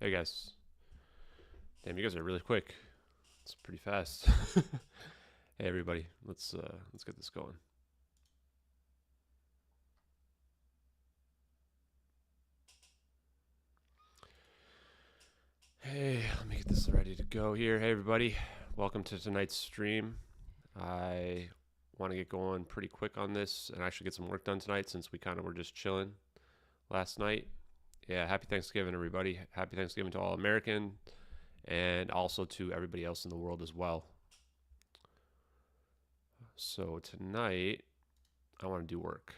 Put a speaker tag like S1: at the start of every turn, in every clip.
S1: Hey guys. Damn, you guys are really quick. It's pretty fast. Hey everybody, let's get this going. Hey, let me get this ready to go here. Hey everybody, welcome to tonight's stream. I want to get going pretty quick on this and actually get some work done tonight since we kind of were just chilling last night. Yeah, happy Thanksgiving everybody. Happy Thanksgiving to all American and also to everybody else in the world as well. So tonight I want to do work.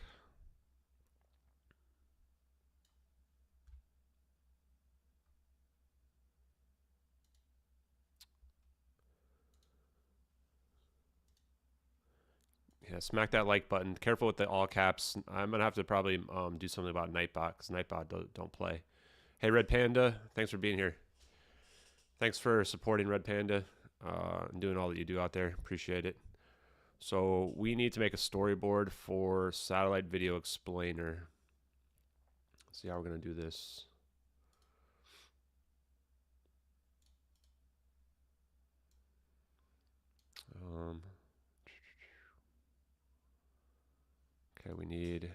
S1: Yeah, smack that like button. Careful with the all caps. I'm gonna have to probably do something about Nightbot because Nightbot don't play. Hey Red Panda, thanks for being here. Thanks for supporting Red Panda and doing all that you do out there. Appreciate it. So we need to make a storyboard for Satellite Video Explainer. Let's see how we're gonna do this. Okay, we need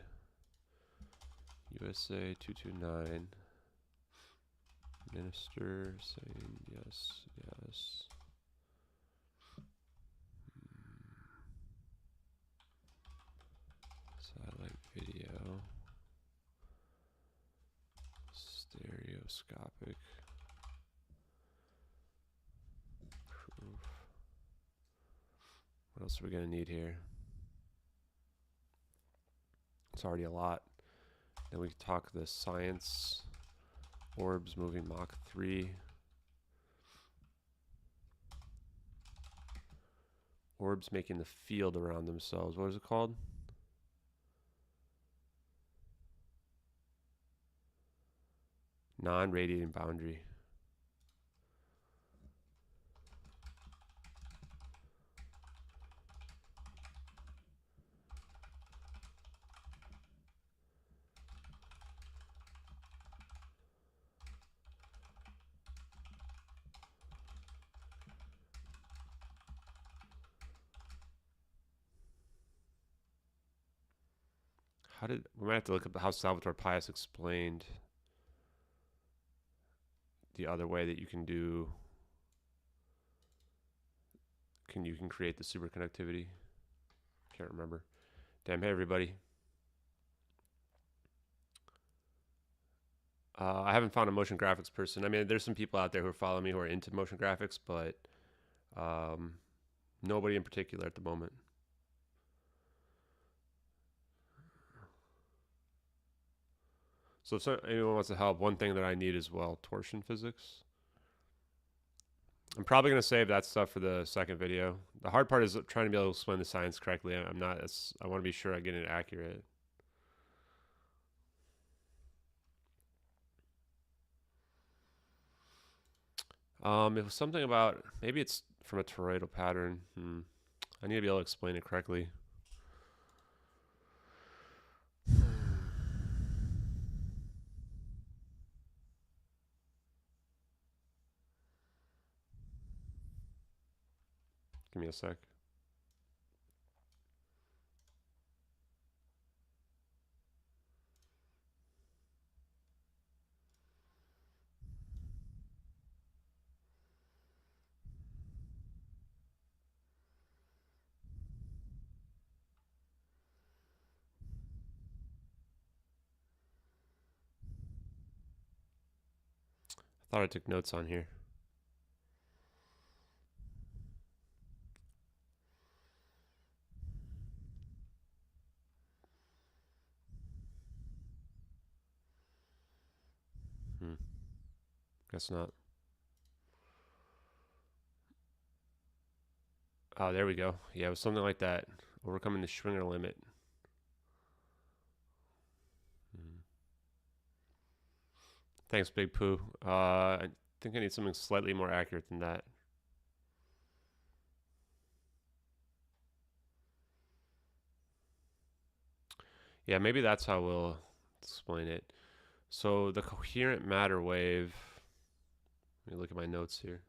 S1: USA 229. Minister saying yes, yes. Satellite video. Stereoscopic. Proof. What else are we going to need here? It's already a lot. Then we can talk the science. Orbs moving Mach 3. Orbs making the field around themselves. What is it called? Non-radiating boundary. We might have to look up how Salvatore Pais explained the other way that you can do. You can create the superconductivity. Can't remember. Damn, hey everybody. I haven't found a motion graphics person. I mean, there's some people out there who are following me who are into motion graphics, but nobody in particular at the moment. So if anyone wants to help, one thing that I need as well, torsion physics. I'm probably going to save that stuff for the second video. The hard part is trying to be able to explain the science correctly. I want to be sure I get it accurate. It was something about, maybe it's from a toroidal pattern. I need to be able to explain it correctly. Give me a sec. I thought I took notes on here. Guess not. Oh, there we go. Yeah, it was something like that. Overcoming the Schwinger limit. Thanks, Big Pooh. I think I need something slightly more accurate than that. Yeah, maybe that's how we'll explain it. So the coherent matter wave Let me look at my notes here.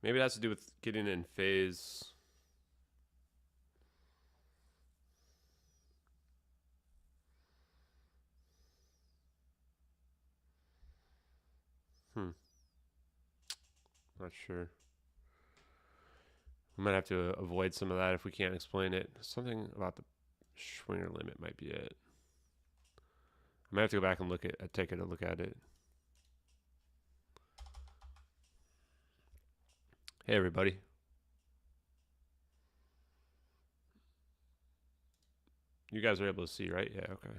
S1: Maybe it has to do with getting in phase. Not sure. We might have to avoid some of that if we can't explain it. Something about the Schwinger limit might be it. I might have to go back and take a look at it. Hey everybody. You guys are able to see, right? Yeah, okay.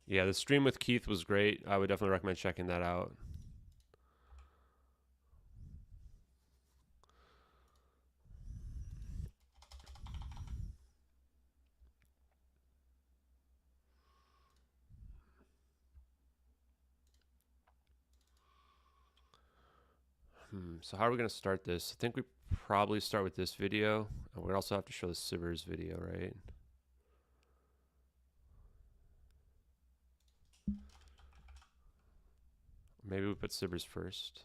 S1: Yeah, the stream with Keith was great. I would definitely recommend checking that out. So how are we going to start this? I think we probably start with this video. And we also have to show the Sivers video, right? Maybe we put Sivers first.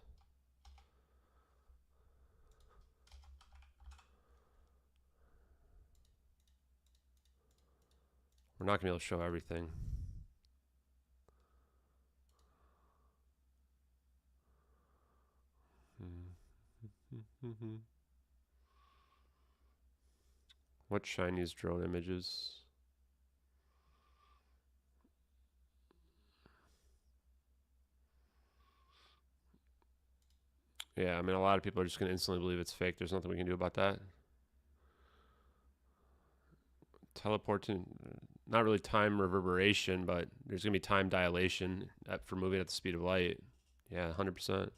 S1: We're not going to be able to show everything. What Chinese drone images? Yeah, I mean, a lot of people are just going to instantly believe it's fake. There's nothing we can do about that. Teleporting, not really time reverberation, but there's going to be time dilation for moving at the speed of light. Yeah, 100%.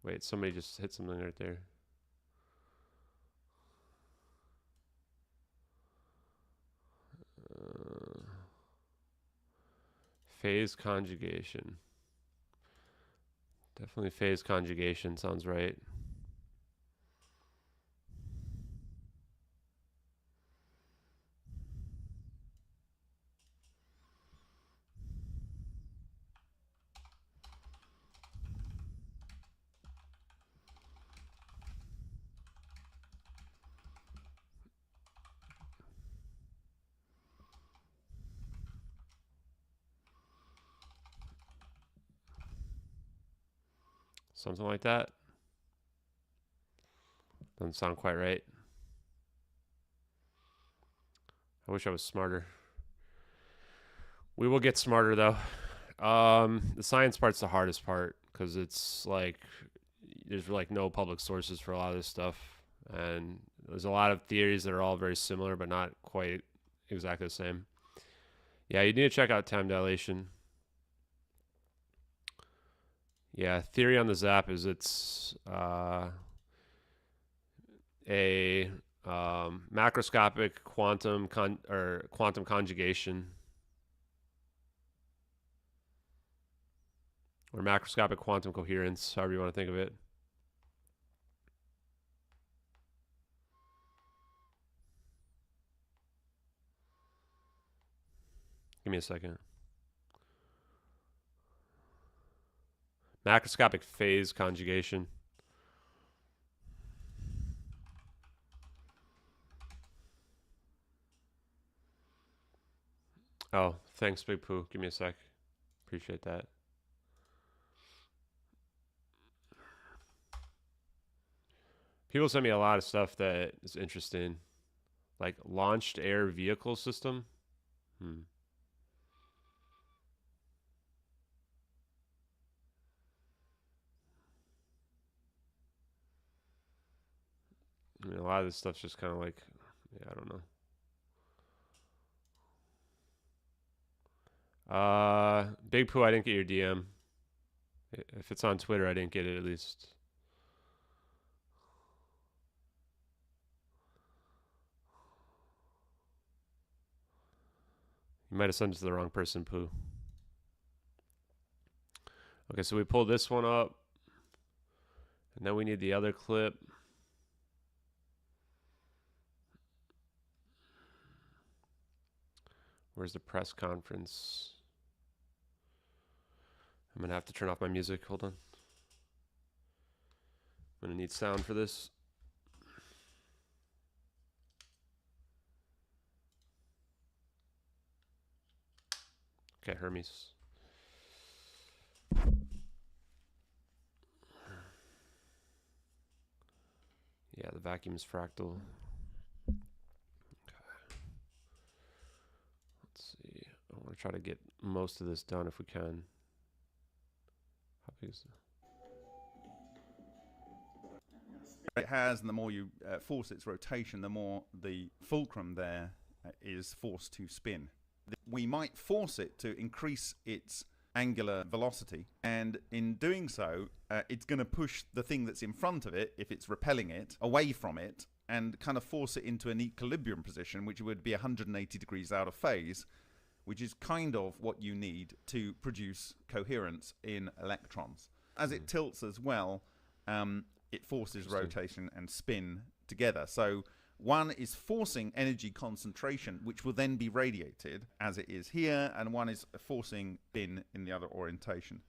S1: Wait, somebody just hit something right there. Phase conjugation. Definitely phase conjugation sounds right. Something like that. Doesn't sound quite right. I wish I was smarter. We will get smarter though. The science part's the hardest part because it's like there's like no public sources for a lot of this stuff, and there's a lot of theories that are all very similar but not quite exactly the same. Yeah, you need to check out time dilation. Yeah, theory on the Zap is it's a macroscopic quantum conjugation, or macroscopic quantum coherence, however you want to think of it. Give me a second. Macroscopic phase conjugation. Oh, thanks, Big Pooh. Give me a sec. Appreciate that. People send me a lot of stuff that is interesting. Like launched air vehicle system. I mean, a lot of this stuff's just kind of like, yeah, I don't know. Big Pooh, I didn't get your DM. If it's on Twitter, I didn't get it at least. might have sent it to the wrong person, Pooh. Okay, so we pull this one up. And then we need the other clip. Where's the press conference? I'm going to have to turn off my music. Hold on. I'm going to need sound for this. Okay, Hermes. Yeah, the vacuum is fractal. Okay. Let's see. I want to try to get most of this done if we can. How big is it?
S2: It has, and the more you force its rotation, the more the fulcrum there is forced to spin. We might force it to increase its angular velocity, and in doing so, it's going to push the thing that's in front of it, if it's repelling it, away from it, and kind of force it into an equilibrium position, which would be 180 degrees out of phase, which is kind of what you need to produce coherence in electrons. As it tilts as well, it forces rotation and spin together. So one is forcing energy concentration, which will then be radiated, as it is here, and one is forcing spin in the other orientation.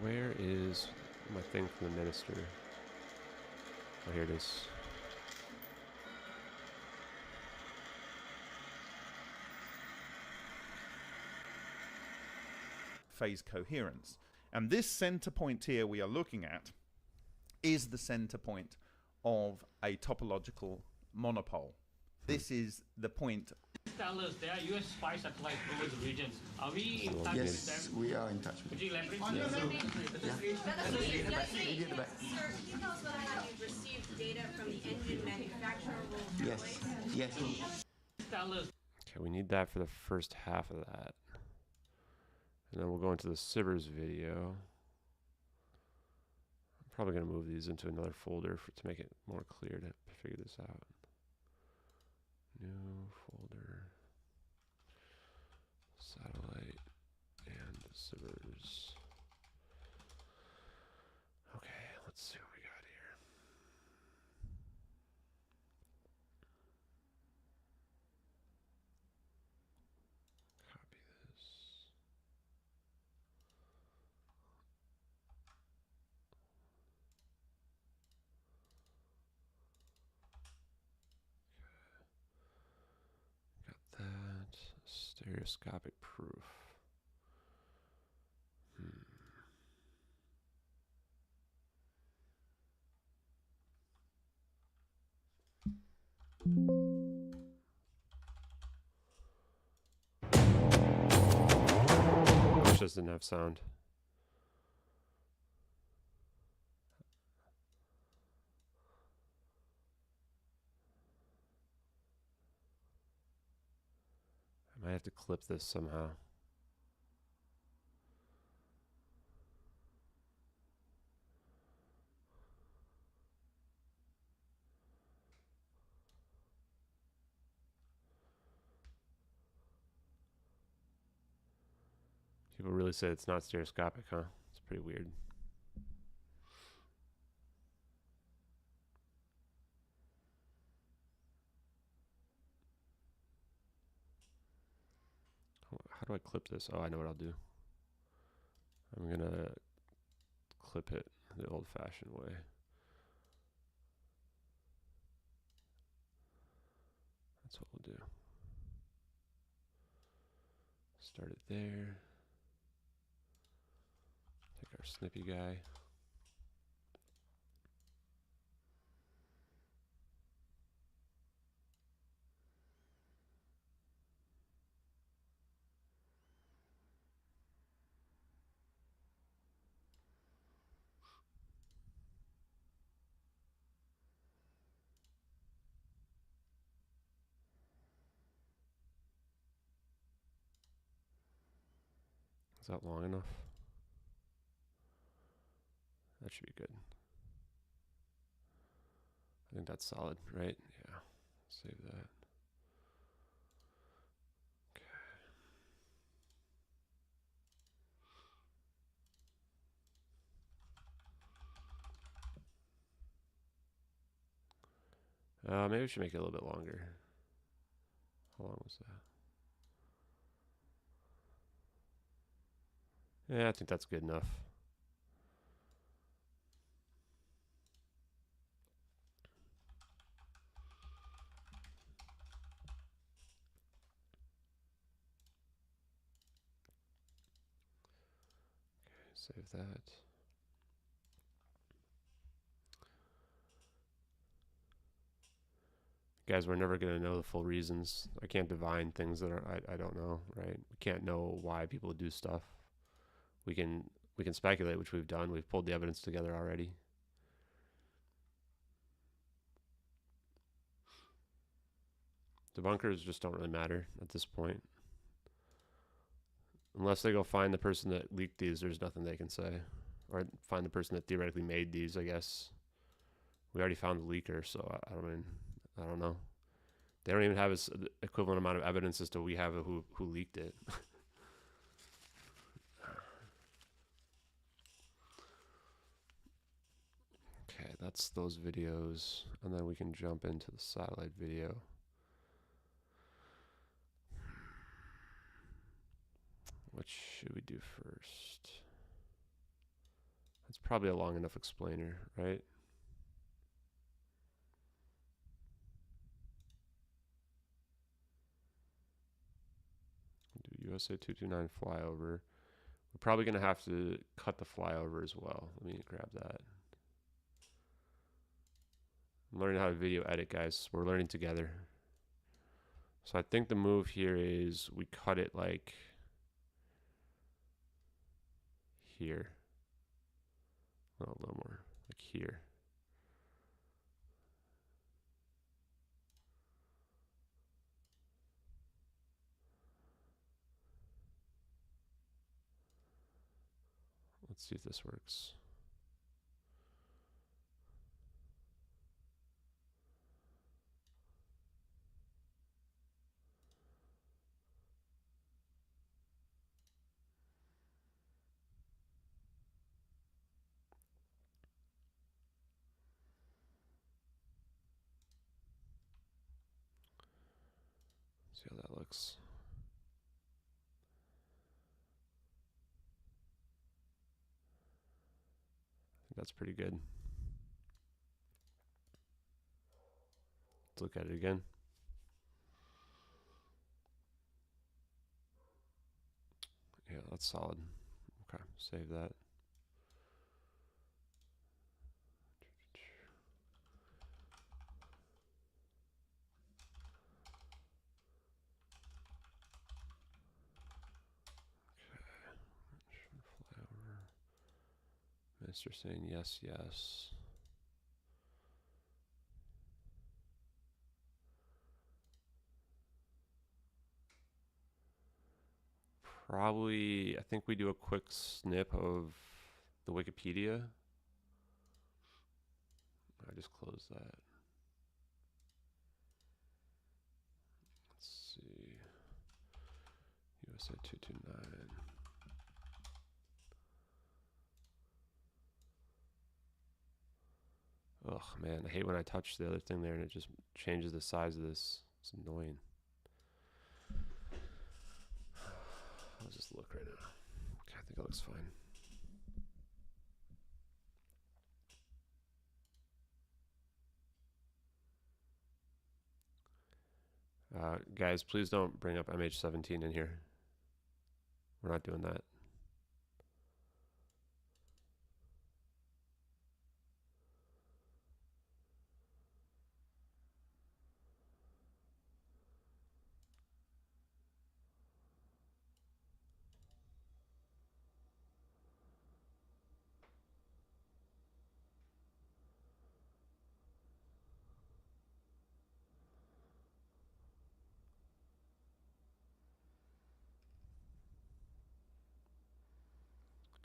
S1: Where is my thing from the minister? Oh, here it is.
S2: Phase coherence. And this center point here we are looking at is the center point of a topological monopole. This is the point.
S3: Tell us there are US spy satellites over the regions. Are we in touch with them?
S4: Yes, we are in touch with them.
S3: Could you elaborate?
S4: Yeah.
S5: Sir, can you tell us whether or not you've received data from the engine manufacturer?
S4: Yes, yes.
S3: Tell us.
S1: Okay, we need that for the first half of that. And then we'll go into the Sibbers video. I'm probably going to move these into another folder to make it more clear to figure this out. New folder. Satellite and Sibbers. Okay, let's see what we got here. Copy this. Got that. Stereoscopic proof. Wish this didn't have sound. I might have to clip this somehow. People really say it's not stereoscopic, huh? It's pretty weird. How do I clip this? Oh, I know what I'll do. I'm gonna clip it the old-fashioned way. That's what we'll do. Start it there. Take our snippy guy. Is that long enough? That should be good. I think that's solid, right? Yeah. Save that. Maybe we should make it a little bit longer. How long was that? Yeah, I think that's good enough. Save that. Guys, we're never going to know the full reasons. I can't divine things that are I don't know, right? We can't know why people do stuff. We can speculate, which we've done. We've pulled the evidence together already. Debunkers just don't really matter at this point. Unless they go find the person that leaked these, there's nothing they can say. Or find the person that theoretically made these, I guess. We already found the leaker, so I don't know. They don't even have an equivalent amount of evidence as to we have who leaked it. Okay, that's those videos. And then we can jump into the satellite video. What should we do first? That's probably a long enough explainer, right? Do USA 229 flyover. We're probably going to have to cut the flyover as well. Let me grab that. I'm learning how to video edit, guys. We're learning together. So I think the move here is we cut it like here. Well, a little more, like here. Let's see if this works. See how that looks. I think that's pretty good. Let's look at it again. Yeah, that's solid. Okay, save that. Minister saying yes, yes. Probably, I think we do a quick snip of the Wikipedia. I just closed that. Let's see. USA 229. Ugh, man, I hate when I touch the other thing there and it just changes the size of this. It's annoying. I'll just look right now. Okay, I think it looks fine. Guys, please don't bring up MH17 in here. We're not doing that.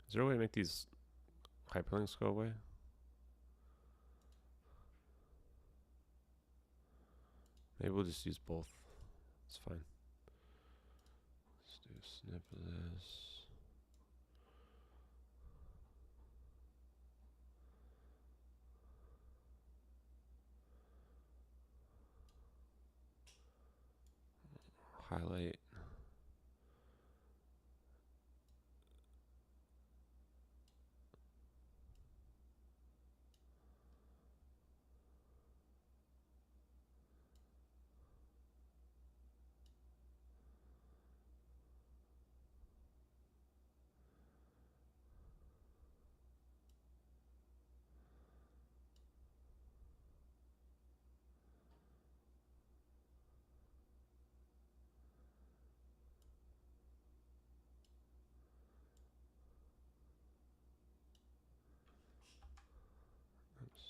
S1: Is there a way to make these hyperlinks go away? Maybe we'll just use both. It's fine. Let's do a snip of this. Highlight. Oops.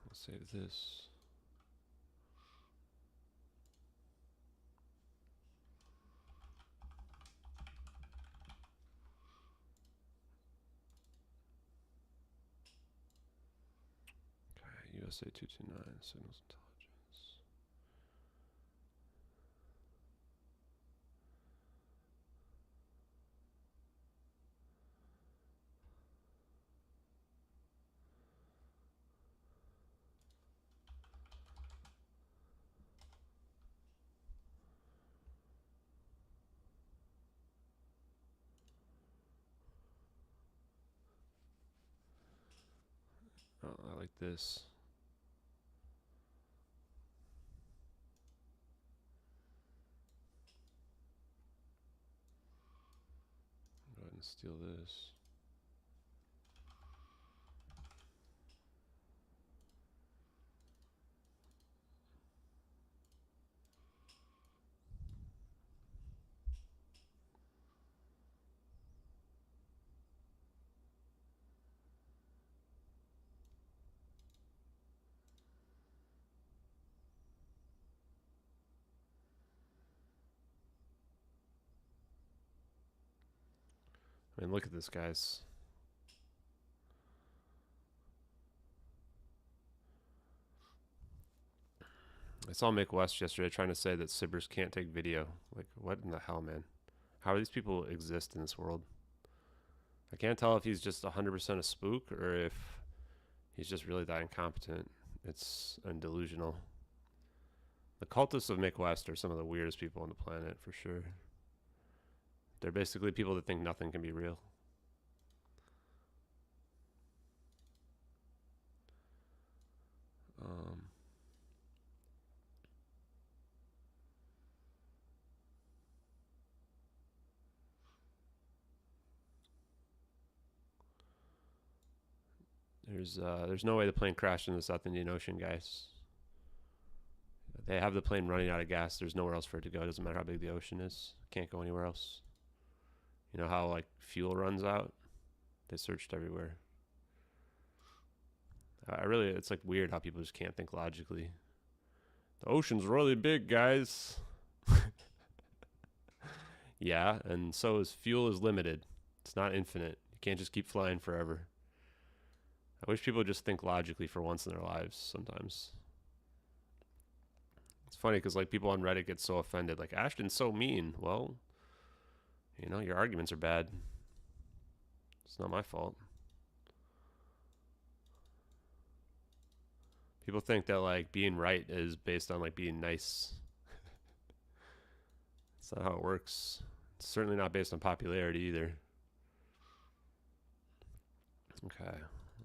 S1: Let's save this. Okay, USA 229 signals intelligence. Oh, I like this. Go ahead and steal this. I mean, look at this, guys. I saw Mick West yesterday trying to say that Sibbers can't take video. Like, what in the hell, man? How do these people exist in this world? I can't tell if he's just 100% a spook or if he's just really that incompetent. It's delusional. The cultists of Mick West are some of the weirdest people on the planet, for sure. They're basically people that think nothing can be real. There's no way the plane crashed in the South Indian Ocean, guys. They have the plane running out of gas. There's nowhere else for it to go. It doesn't matter how big the ocean is. Can't go anywhere else. You know how like fuel runs out? They searched everywhere. It's like weird how people just can't think logically. The ocean's really big, guys. Yeah, and so is fuel is limited. It's not infinite. You can't just keep flying forever. I wish people would just think logically for once in their lives sometimes. It's funny because like people on Reddit get so offended. Like, Ashton's so mean. Well, you know, your arguments are bad. It's not my fault. People think that like being right is based on like being nice. It's not how it works. It's certainly not based on popularity either. Okay.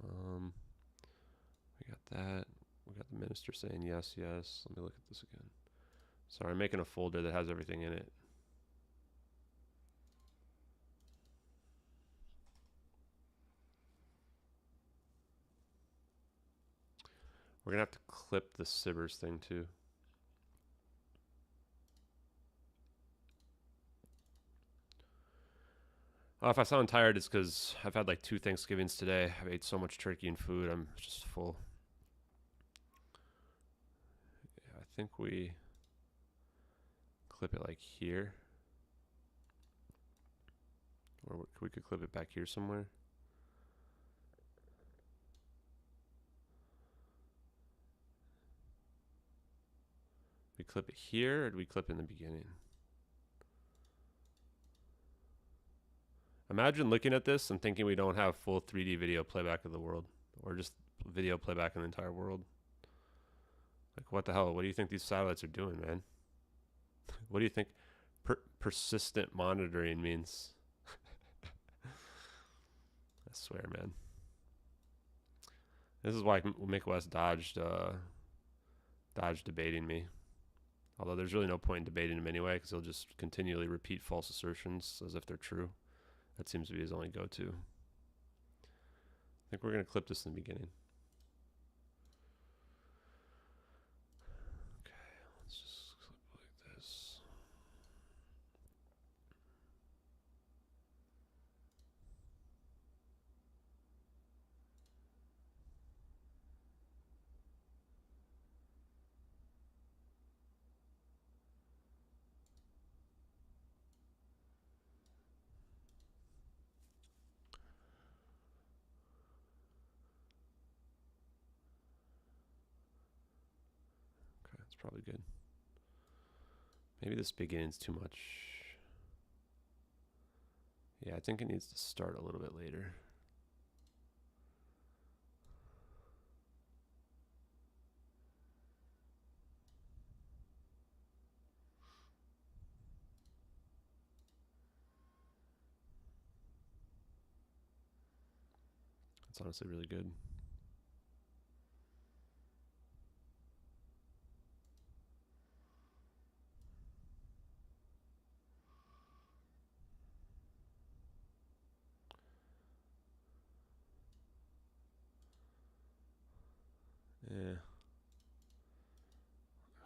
S1: We got that. We got the minister saying yes, yes. Let me look at this again. Sorry, I'm making a folder that has everything in it. We're going to have to clip the Sibbers thing too. Oh, if I sound tired, it's because I've had like 2 Thanksgivings today. I've ate so much turkey and food, I'm just full. Yeah, I think we clip it like here. Or we could clip it back here somewhere. clip it here, or do we clip in the beginning? Imagine looking at this and thinking we don't have full 3D video playback of the world, or just video playback in the entire world. Like, what the hell? What do you think these satellites are doing, man? What do you think persistent monitoring means? I swear, man. This is why Mick West dodged debating me. Although there's really no point in debating him anyway, because he'll just continually repeat false assertions as if they're true. That seems to be his only go-to. I think we're going to clip this in the beginning. Okay, let's just clip like this. That's probably good. Maybe this beginning's too much. Yeah, I think it needs to start a little bit later. That's honestly really good. Yeah.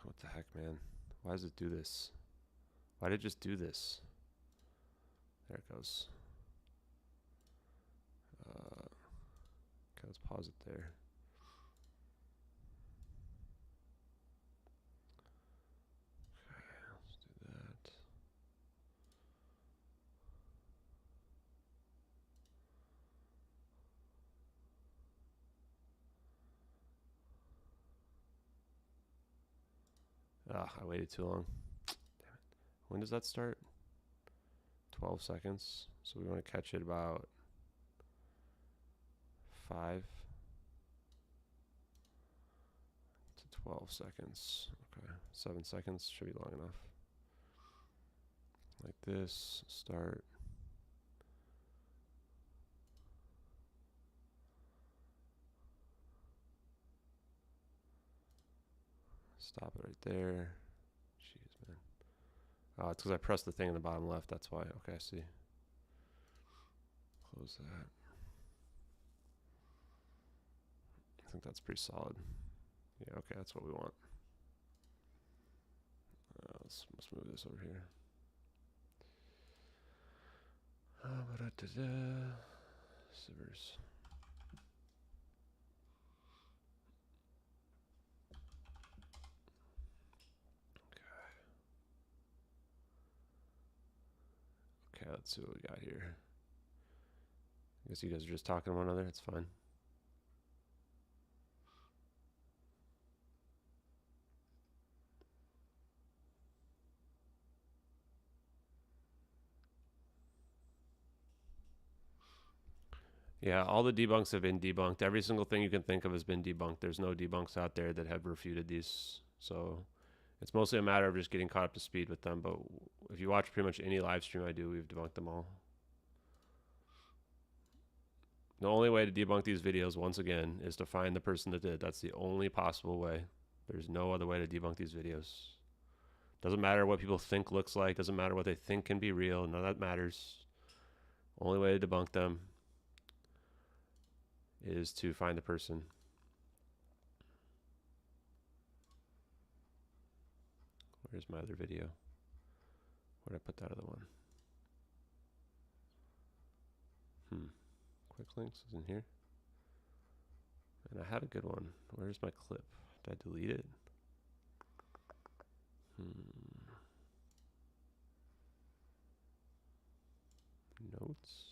S1: What the heck, man? Why does it do this? Why did it just do this? There it goes. Okay, let's pause it there. Okay, let's do that. I waited too long. Damn it. When does that start? 12 seconds. So we want to catch it about 5 to 12 seconds. Okay, 7 seconds should be long enough. Like this, start. Stop it right there. Jeez, man. Oh, it's because I pressed the thing in the bottom left. That's why. Okay, I see. Close that. I think that's pretty solid. Yeah, okay, that's what we want. Let's move this over here. Sivers. Okay, let's see what we got here. I guess you guys are just talking to one another. It's fine. Yeah, all the debunks have been debunked. Every single thing you can think of has been debunked. There's no debunks out there that have refuted these. So it's mostly a matter of just getting caught up to speed with them. But if you watch pretty much any live stream I do, we've debunked them all. The only way to debunk these videos, once again, is to find the person that did. That's the only possible way. There's no other way to debunk these videos. Doesn't matter what people think looks like. Doesn't matter what they think can be real. None of that matters. Only way to debunk them is to find the person. Where's my other video? Where did I put that other one? Quick links is in here. And I had a good one. Where's my clip? Did I delete it? Notes.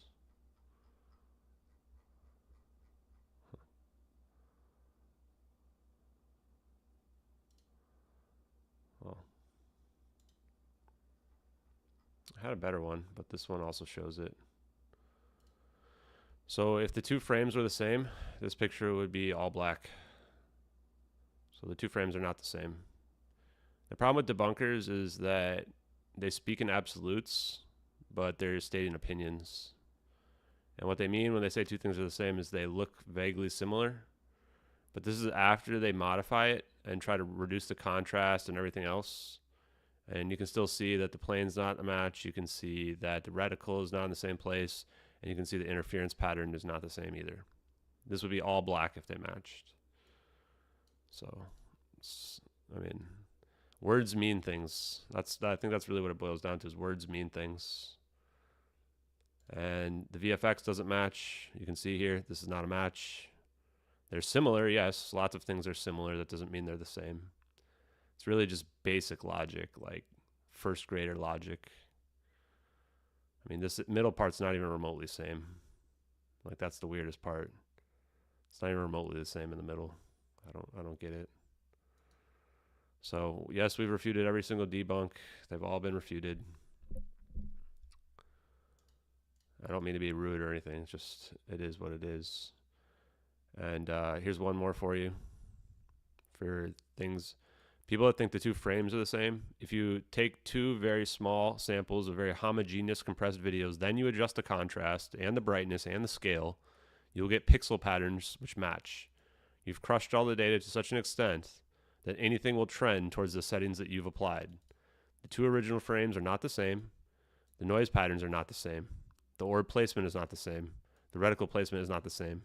S1: Well, I had a better one, but this one also shows it. So if the two frames were the same, this picture would be all black. So the two frames are not the same. The problem with debunkers is that they speak in absolutes, but they're stating opinions. And what they mean when they say two things are the same is they look vaguely similar, but this is after they modify it and try to reduce the contrast and everything else. And you can still see that the plane's not a match. You can see that the reticle is not in the same place. And you can see the interference pattern is not the same either. This would be all black if they matched. So, I mean, words mean things. I think that's really what it boils down to, is words mean things. And the VFX doesn't match. You can see here, this is not a match. They're similar, yes. Lots of things are similar. That doesn't mean they're the same. It's really just basic logic, like first grader logic. I mean, this middle part's not even remotely same. Like, that's the weirdest part. It's not even remotely the same in the middle. I don't get it. So, yes, we've refuted every single debunk. They've all been refuted. I don't mean to be rude or anything. It's just, it is what it is. And here's one more for you. For things, people that think the two frames are the same. If you take two very small samples of very homogeneous compressed videos, then you adjust the contrast and the brightness and the scale, you'll get pixel patterns which match. You've crushed all the data to such an extent that anything will trend towards the settings that you've applied. The two original frames are not the same. The noise patterns are not the same. The orb placement is not the same. The reticle placement is not the same.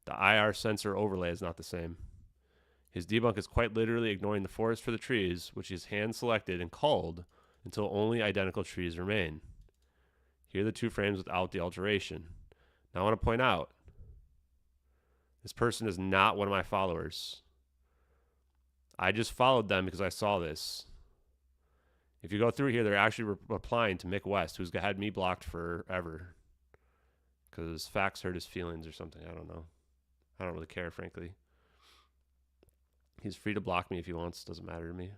S1: The IR sensor overlay is not the same. His debunk is quite literally ignoring the forest for the trees, which is hand-selected and culled until only identical trees remain. Here are the two frames without the alteration. Now I want to point out, this person is not one of my followers. I just followed them because I saw this. If you go through here, they're actually replying to Mick West, who's had me blocked forever. Because facts hurt his feelings or something. I don't know. I don't really care, frankly. He's free to block me if he wants. Doesn't matter to me.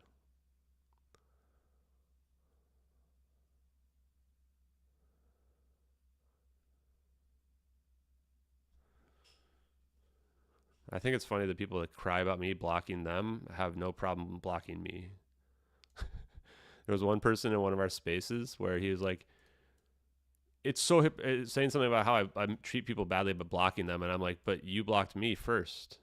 S1: I think it's funny that people that cry about me blocking them have no problem blocking me. There was one person in one of our spaces where he was like, it's so saying something about how I treat people badly but blocking them, and I'm like, but you blocked me first.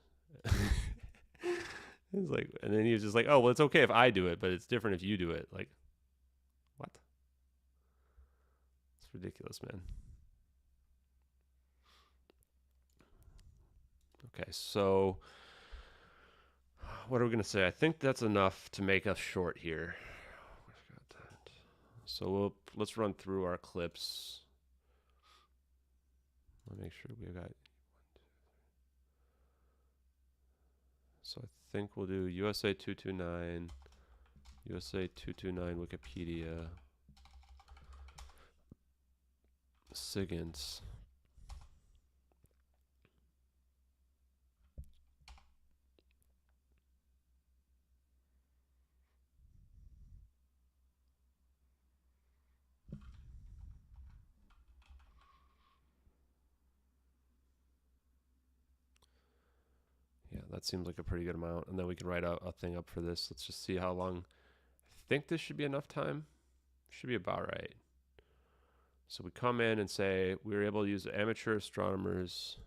S1: He's like, and then he was just like, oh, well, it's okay if I do it, but it's different if you do it. Like, what? It's ridiculous, man. Okay, so what are we gonna say? I think that's enough to make us short here. So let's run through our clips. Let me make sure we got. So I think we'll do USA 229, USA 229 Wikipedia, SIGINT. Yeah, that seems like a pretty good amount. And then we can write a thing up for this. Let's just see how long. I think this should be enough time. Should be about right. So we come in and say we were able to use amateur astronomers.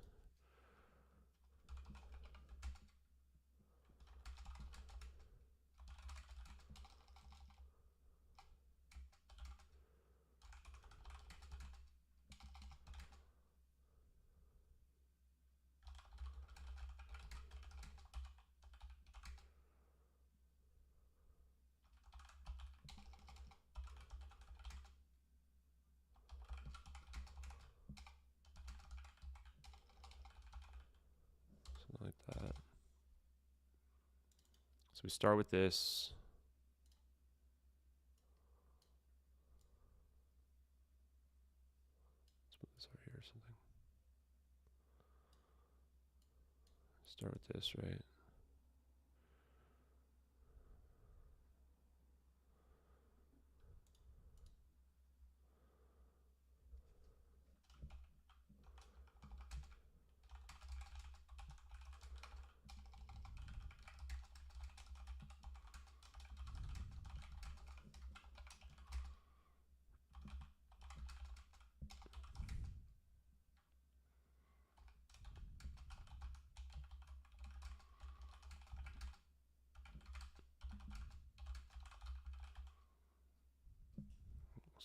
S1: Like that. So we start with this. Let's put this over here or something. Start with this, right?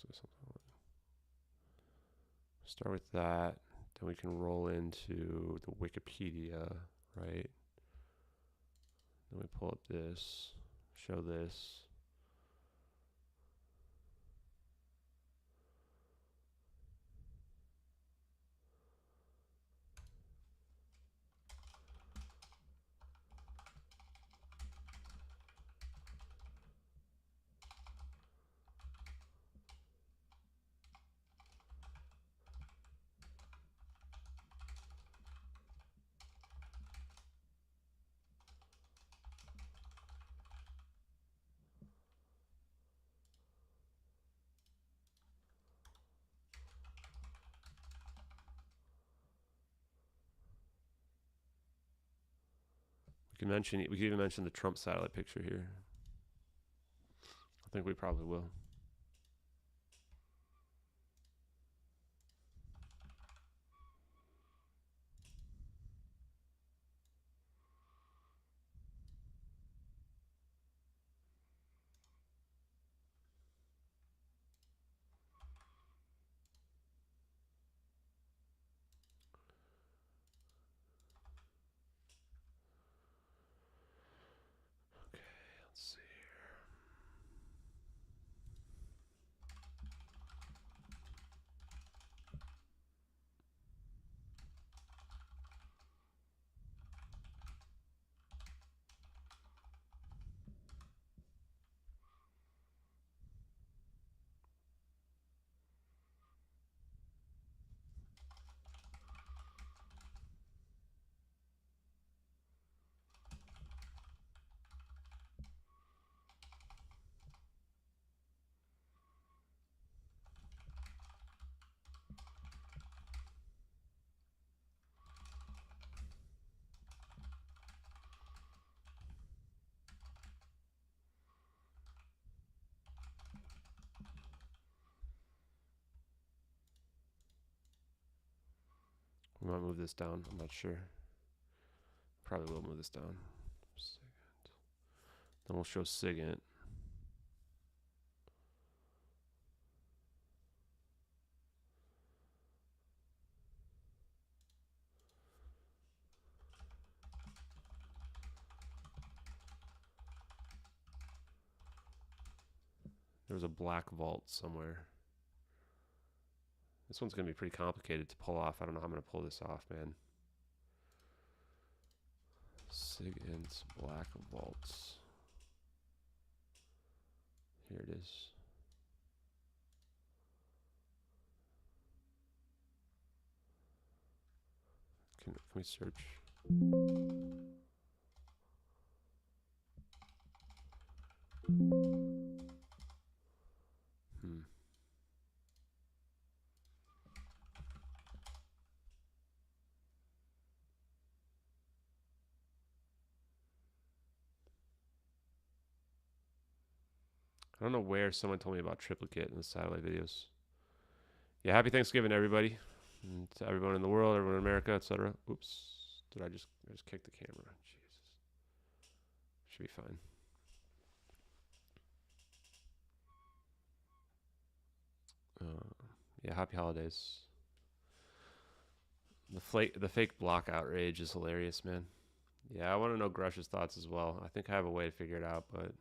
S1: Looks like something. Start with that. Then we can roll into the Wikipedia, right? Then we pull up this, show this. We could even mention the Trump satellite picture here. I think we probably will. Okay, let's see. We might move this down. I'm not sure. Probably will move this down. SIGINT. Then we'll show SIGINT. There was a black vault somewhere. This one's going to be pretty complicated to pull off. I don't know how I'm going to pull this off, man. SIGINT black vaults. Here it is. Can we search? I don't know where someone told me about triplicate in the satellite videos. Yeah, happy Thanksgiving, everybody. And to everyone in the world, everyone in America, etc. Oops. I just kicked the camera. Jesus. Should be fine. Yeah, happy holidays. The fake block outrage is hilarious, man. Yeah, I want to know Grush's thoughts as well. I think I have a way to figure it out, but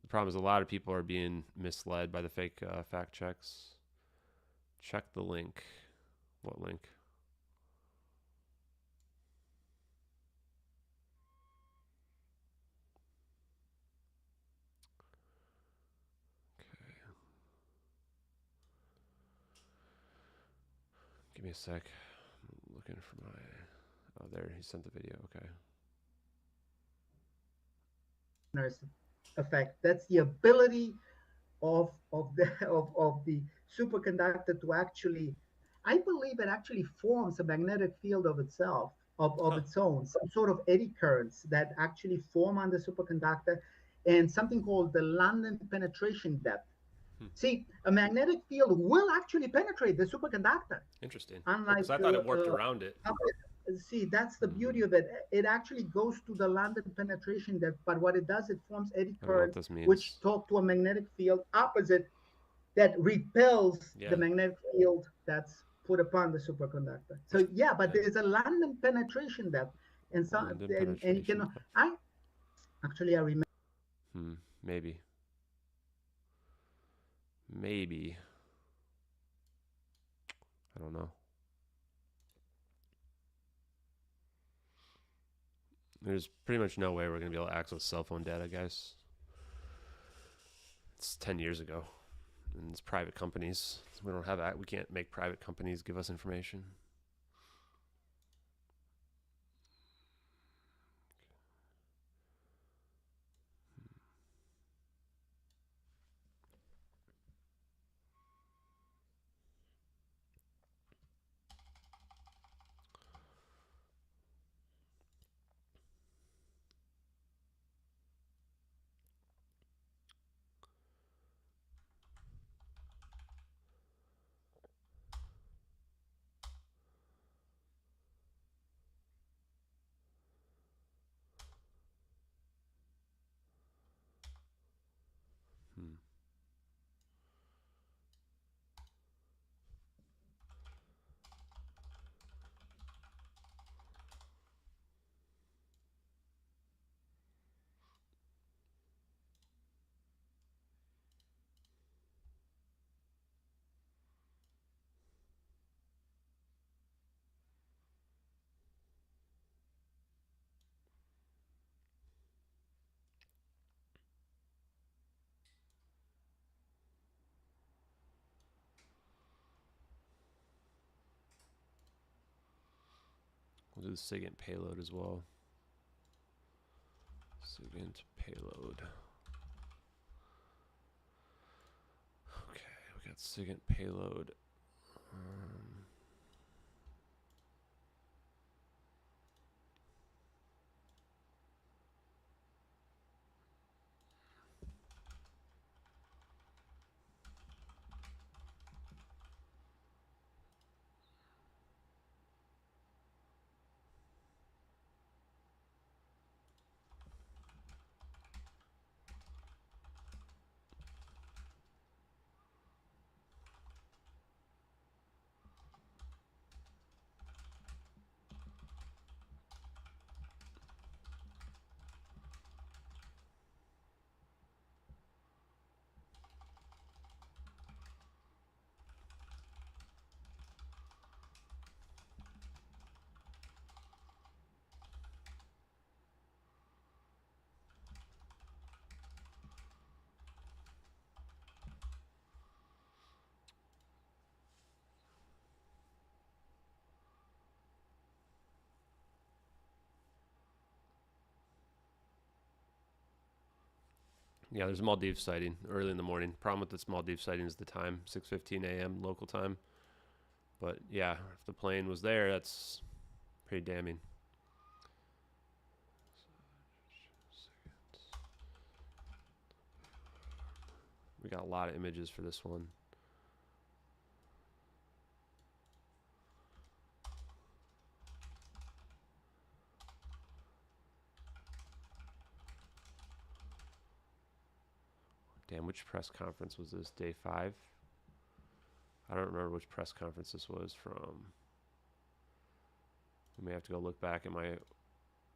S1: the problem is a lot of people are being misled by the fake fact checks. Check the link. What link? Okay. Give me a sec. I'm looking for my... Oh, there. He sent the video. Okay.
S6: Effect. That's the ability of the superconductor to actually, I believe it actually forms a magnetic field of itself, of its own, some sort of eddy currents that actually form on the superconductor, and something called the London penetration depth. See, a magnetic field will actually penetrate the superconductor.
S1: Interesting.
S6: Unlike,
S1: because I thought it worked around it.
S6: see, that's the beauty of it. It actually goes to the London penetration depth, but what it does, it forms eddy
S1: I don't know what
S6: currents,
S1: this means.
S6: which talk to a magnetic field opposite that repels
S1: Yeah.
S6: the magnetic field that's put upon the superconductor. So yeah, but
S1: Yeah.
S6: there's a London penetration depth, and some
S1: London
S6: and you
S1: penetration
S6: can.
S1: depth.
S6: I remember.
S1: Maybe. Maybe. I don't know. There's pretty much no way we're going to be able to access cell phone data, guys. It's 10 years ago. And it's private companies. We don't have that. We can't make private companies give us information. We'll do the SIGINT payload as well. SIGINT payload. Okay, we got SIGINT payload. Yeah, there's a Maldives sighting early in the morning. Problem with this Maldives sighting is the time, 6:15 a.m. local time. But yeah, if the plane was there, that's pretty damning. We got a lot of images for this one. Damn, which press conference was this? Day 5? I don't remember which press conference this was from. I may have to go look back at my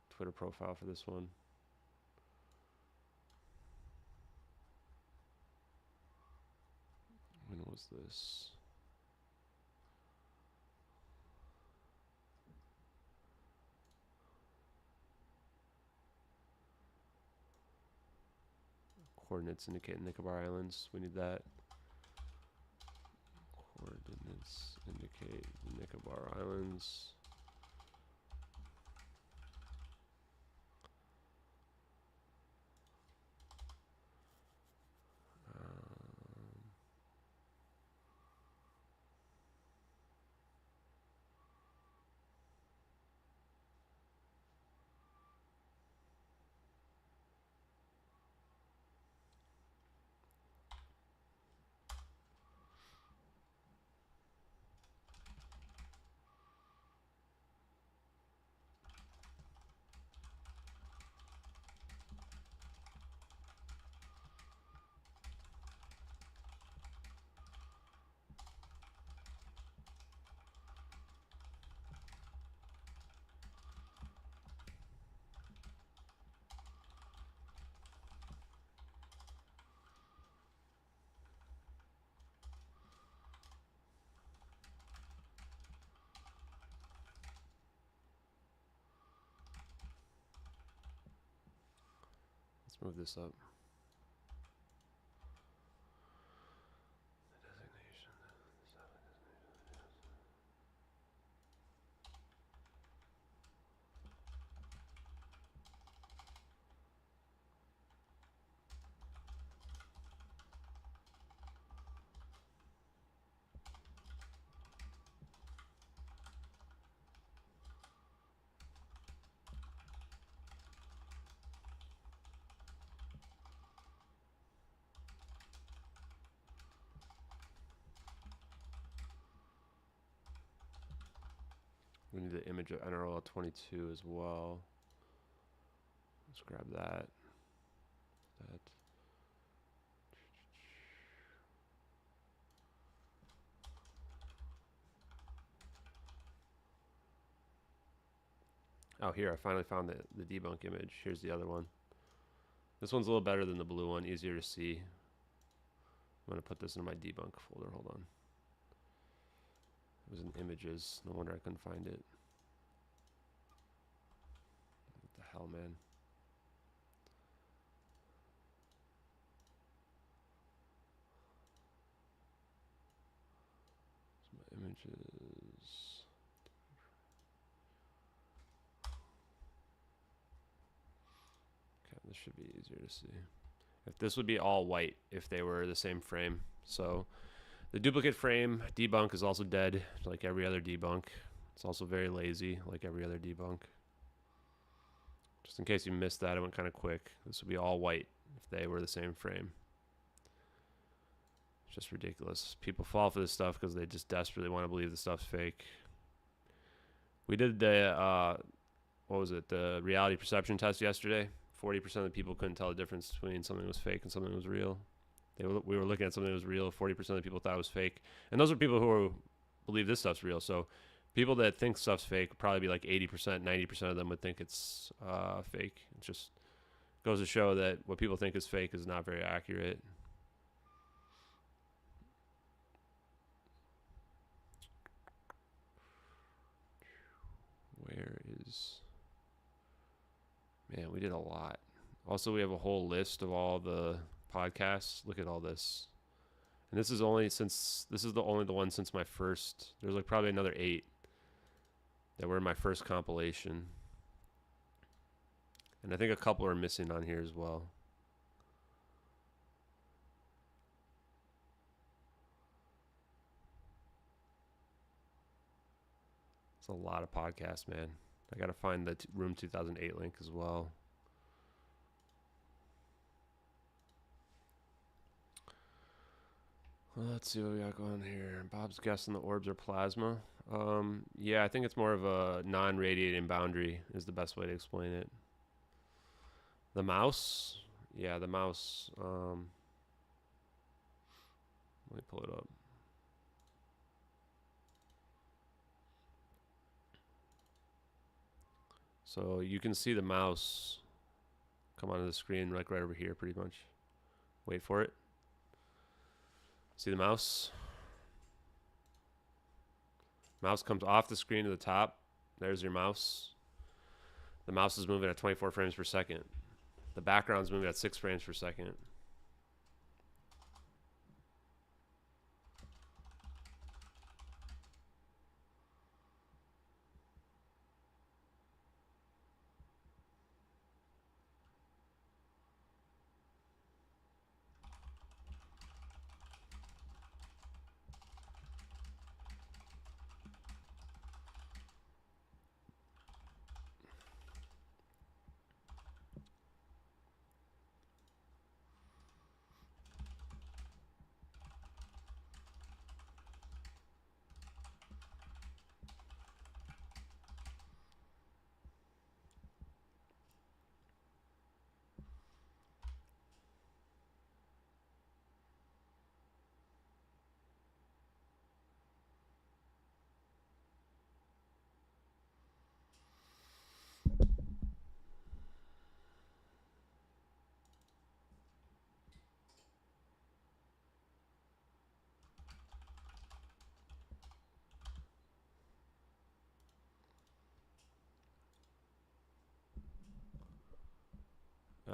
S1: Twitter profile for this one. When was this? Coordinates indicate Nicobar Islands. We need that. Coordinates indicate the Nicobar Islands. Let's move this up. We need the image of NRL 22 as well. Let's grab that. That. Oh, here, I finally found the debunk image. Here's the other one. This one's a little better than the blue one, easier to see. I'm going to put this in my debunk folder. Hold on. It was in images. No wonder I couldn't find it. What the hell, man? So my images. Okay, this should be easier to see. If this would be all white if they were the same frame. So the duplicate frame debunk is also dead, like every other debunk. It's also very lazy, like every other debunk. Just in case you missed that, it went kind of quick. This would be all white if they were the same frame. It's just ridiculous. People fall for this stuff because they just desperately want to believe the stuff's fake. We did the, what was it, the reality perception test yesterday. 40% of the people couldn't tell the difference between something was fake and something was real. We were looking at something that was real. 40% of the people thought it was fake. And those are people who believe this stuff's real. So people that think stuff's fake would probably be like 80%, 90% of them would think it's fake. It just goes to show that what people think is fake is not very accurate. Where is... Man, we did a lot. Also, we have a whole list of all the podcasts. Look at all this. And this is only since, this is only the one since my first, there's like probably another 8 that were in my first compilation. And I think a couple are missing on here as well. It's a lot of podcasts, man. I got to find the Room 2008 link as well. Well, let's see what we got going here. Bob's guessing the orbs are plasma. Yeah, I think it's more of a non-radiating boundary is the best way to explain it. The mouse? Yeah, the mouse. Let me pull it up. So you can see the mouse come onto the screen like right over here pretty much. Wait for it. See the mouse? Mouse comes off the screen to the top. There's your mouse. The mouse is moving at 24 frames per second. The background's moving at 6 frames per second.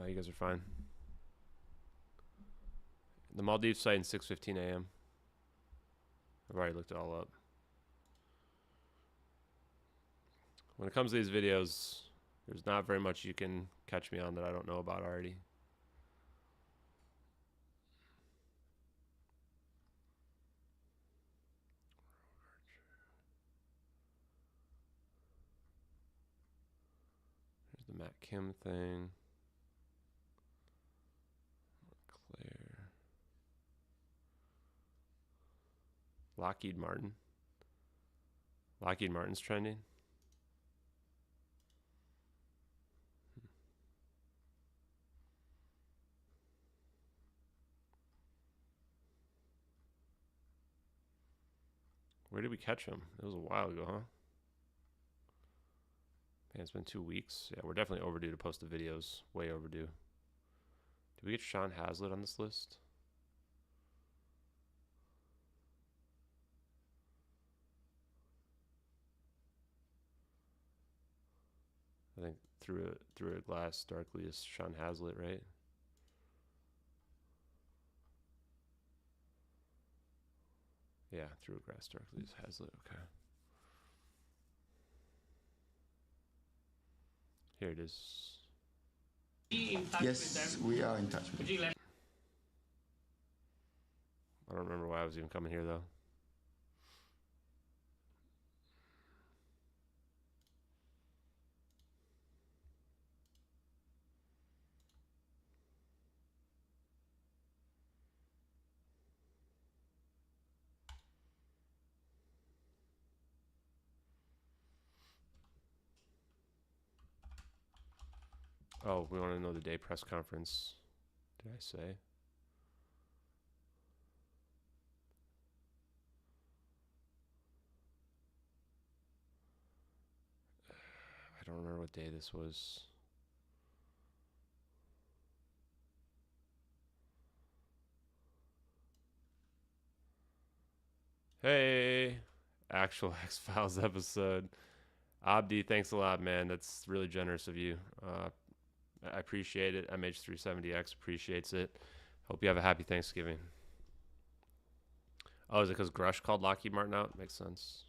S1: You guys are fine. The Maldives site in 6:15 a.m. I've already looked it all up. When it comes to these videos, there's not very much you can catch me on that I don't know about already. There's the Matt Kim thing. Claire. Lockheed Martin. Lockheed Martin's trending. Where did we catch him? It was a while ago, huh? Man, it's been 2 weeks. Yeah, we're definitely overdue to post the videos. Way overdue. Did we get Sean Hazlitt on this list? I think through a glass darkly is Sean Hazlitt, right? Yeah, through a glass darkly is Hazlitt. Okay. Here it is.
S3: Be in touch with
S4: Yes,
S3: them.
S4: we are in touch with
S3: Would
S4: them.
S3: you let
S1: I don't remember why I was even coming here though. Oh, we want to know the day press conference. Did I say? I don't remember what day this was. Hey, actual X-Files episode. Abdi, thanks a lot, man. That's really generous of you. I appreciate it. MH370x appreciates it. Hope you have a happy Thanksgiving. Oh, is it because Grush called Lockheed Martin out? Makes sense.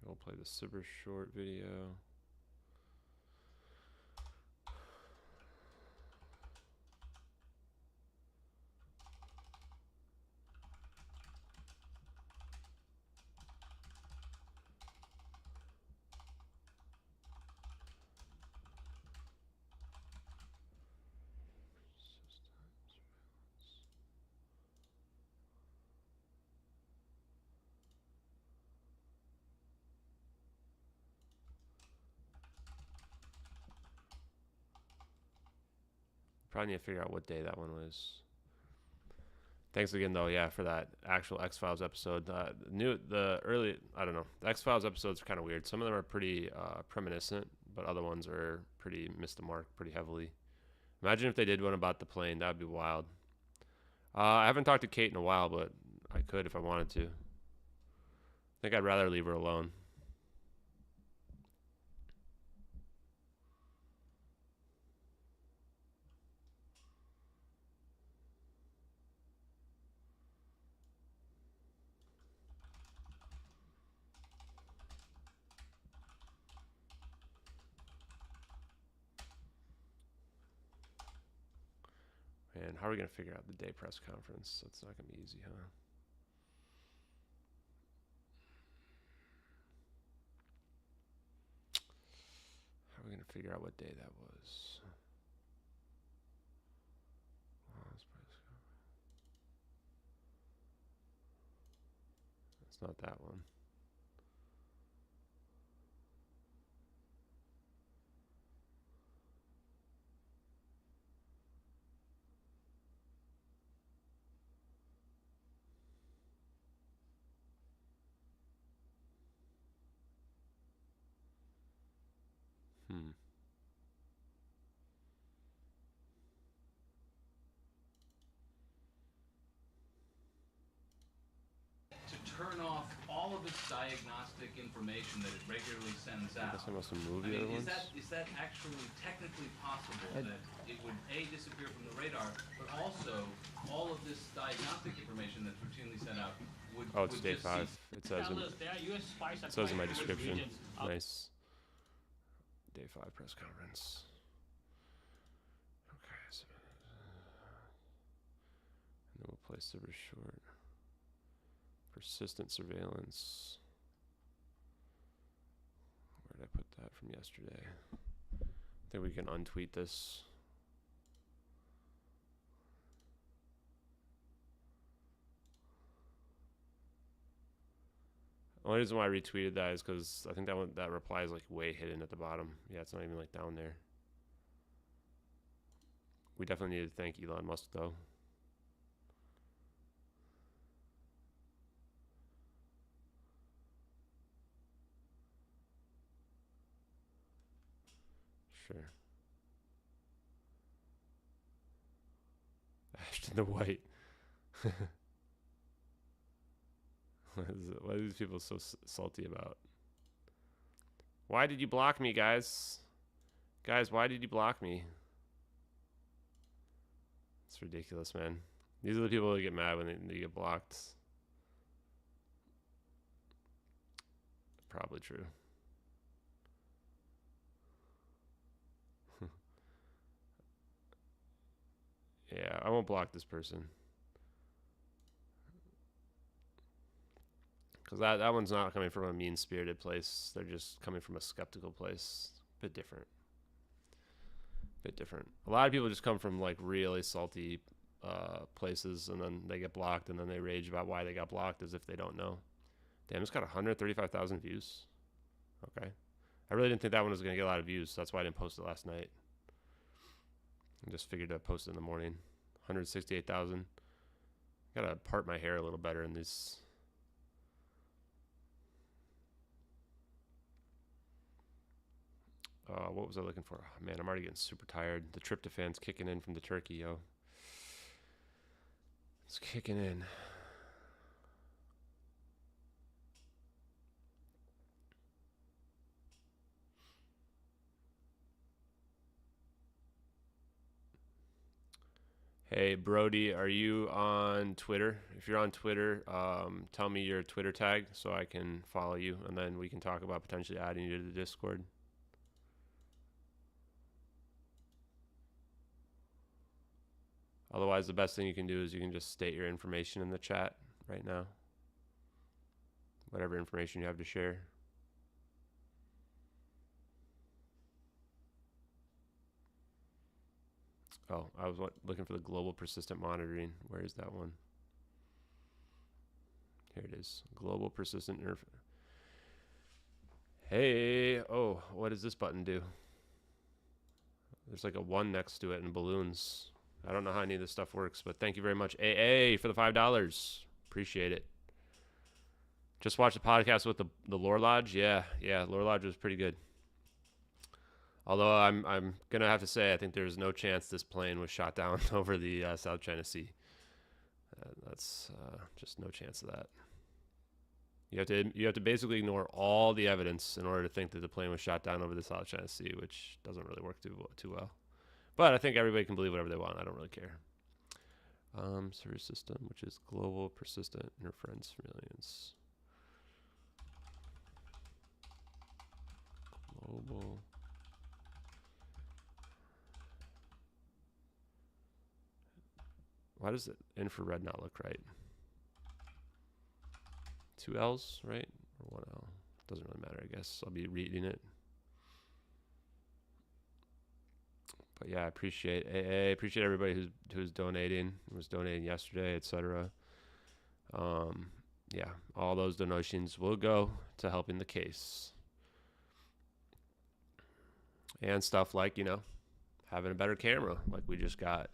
S1: We'll play the super short video. Probably need to figure out what day that one was. Thanks again, though, yeah, for that actual X-Files episode. The X-Files episodes are kind of weird. Some of them are pretty reminiscent, but other ones are pretty missed the mark pretty heavily. Imagine if they did one about the plane. That would be wild. I haven't talked to Kate in a while, but I could if I wanted to. I think I'd rather leave her alone. Man, how are we going to figure out the day press conference? That's not going to be easy, huh? How are we going to figure out what day that was? It's not that one.
S7: this diagnostic information that it regularly sends
S1: I
S7: out.
S1: guess I must have moved
S7: I
S1: the
S7: mean,
S1: other ones.
S7: is that actually technically possible that it would A, disappear from the radar, but also all of this diagnostic information that's routinely sent out would
S1: Oh, it's
S7: would
S1: day
S7: just
S1: 5.
S7: cease?
S1: It says in,
S3: Tell us there are US spies
S1: it says in my
S3: satellite
S1: description.
S3: regions.
S1: Nice. Day 5 press conference. Okay, so no place server short. Persistent surveillance. Where did I put that from yesterday? I think we can untweet this. The only reason why I retweeted that is because I think that reply is like way hidden at the bottom. Yeah, it's not even like down there. We definitely need to thank Elon Musk though. Sure. Ashton the White. What are these people so salty about? Why did you block me, guys? Guys, why did you block me? It's ridiculous, man. These are the people that get mad when they get blocked. Probably true. Yeah, I won't block this person. Because that one's not coming from a mean-spirited place. They're just coming from a skeptical place. Bit different. Bit different. A lot of people just come from like really salty places, and then they get blocked, and then they rage about why they got blocked as if they don't know. Damn, it's got 135,000 views. Okay. I really didn't think that one was going to get a lot of views, so that's why I didn't post it last night. I just figured I'd post it in the morning. 168,000. Gotta part my hair a little better in this. What was I looking for? Oh, man, I'm already getting super tired. The tryptophan's kicking in from the turkey, yo. It's kicking in. Hey, Brody, are you on Twitter? If you're on Twitter, tell me your Twitter tag so I can follow you, and then we can talk about potentially adding you to the Discord. Otherwise, the best thing you can do is you can just state your information in the chat right now. Whatever information you have to share. Oh, I was looking for the global persistent monitoring. Where is that one? Here it is. Global persistent Hey, oh, what does this button do? There's like a 1 next to it and balloons. I don't know how any of this stuff works, but thank you very much, AA, for the $5. Appreciate it. Just watched the podcast with the Lore Lodge. Yeah, Lore Lodge was pretty good. Although I'm gonna have to say I think there's no chance this plane was shot down over the South China Sea. That's just no chance of that. You have to basically ignore all the evidence in order to think that the plane was shot down over the South China Sea, which doesn't really work too well. But I think everybody can believe whatever they want. I don't really care. Service system, which is global persistent interference surveillance. Global. Why does the infrared not look right? 2 L's, right? Or 1 L? Doesn't really matter, I guess. I'll be reading it. But yeah, I appreciate AA. Appreciate everybody who's donating. Was donating yesterday, etc. Yeah, all those donations will go to helping the case. And stuff like, having a better camera, like we just got.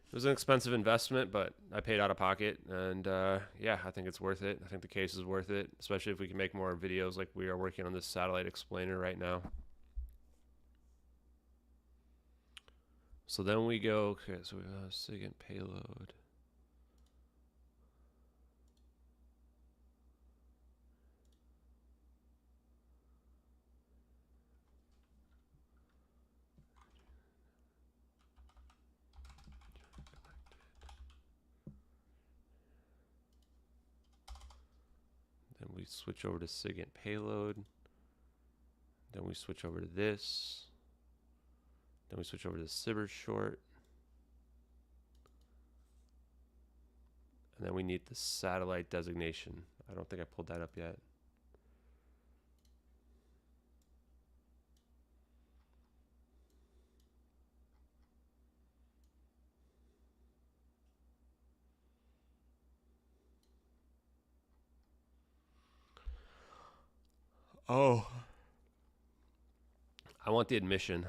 S1: It was an expensive investment, but I paid out of pocket, and yeah, I think it's worth it. I think the case is worth it, especially if we can make more videos like we are working on this satellite explainer right now. So then we go, okay, so we have SIG payload. we switch over to SIGINT payload. Then we switch over to this. Then we switch over to Sibber short. And then we need the satellite designation. I don't think I pulled that up yet. Oh, I want the admission.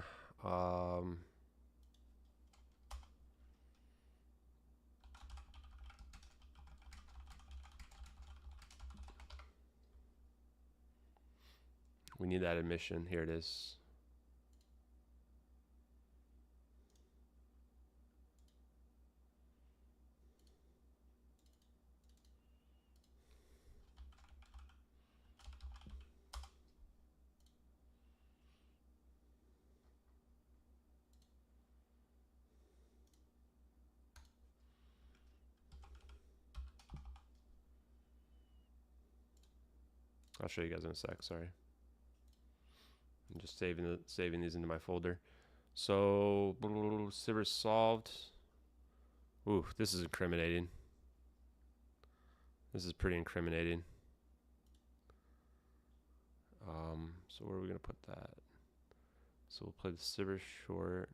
S1: We need that admission. Here it is. I'll show you guys in a sec. Sorry. I'm just saving these into my folder. So, Sibber solved. Ooh, this is incriminating. This is pretty incriminating. So where are we gonna put that? So we'll play the Sibber short.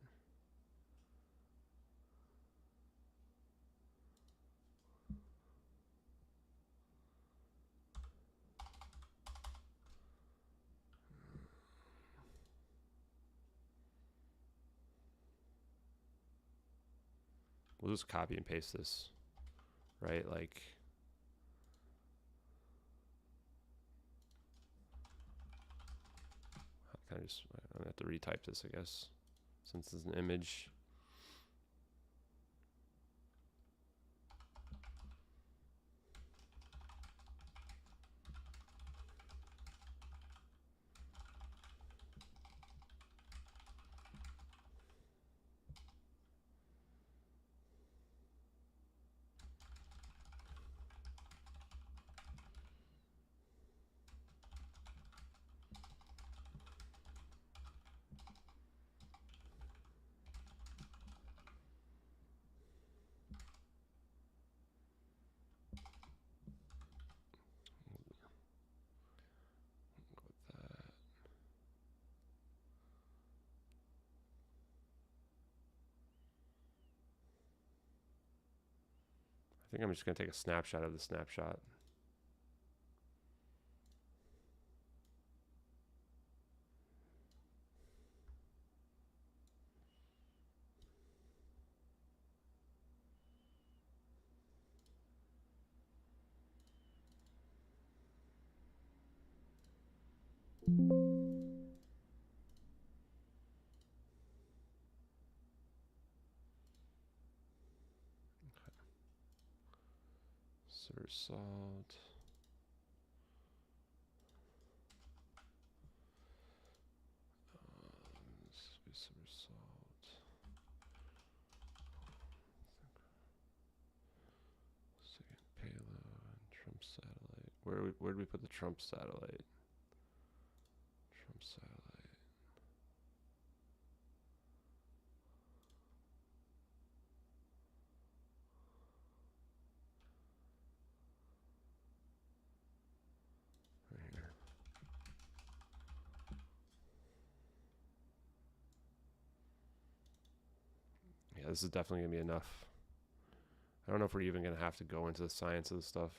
S1: We'll just copy and paste this, right? Like, I'm gonna have to retype this, I guess, since it's an image. I think I'm just going to take a snapshot of the snapshot. Solved. Second payload, Trump satellite. Where did we put the Trump satellite? Trump satellite. Yeah, this is definitely going to be enough. I don't know if we're even going to have to go into the science of the stuff.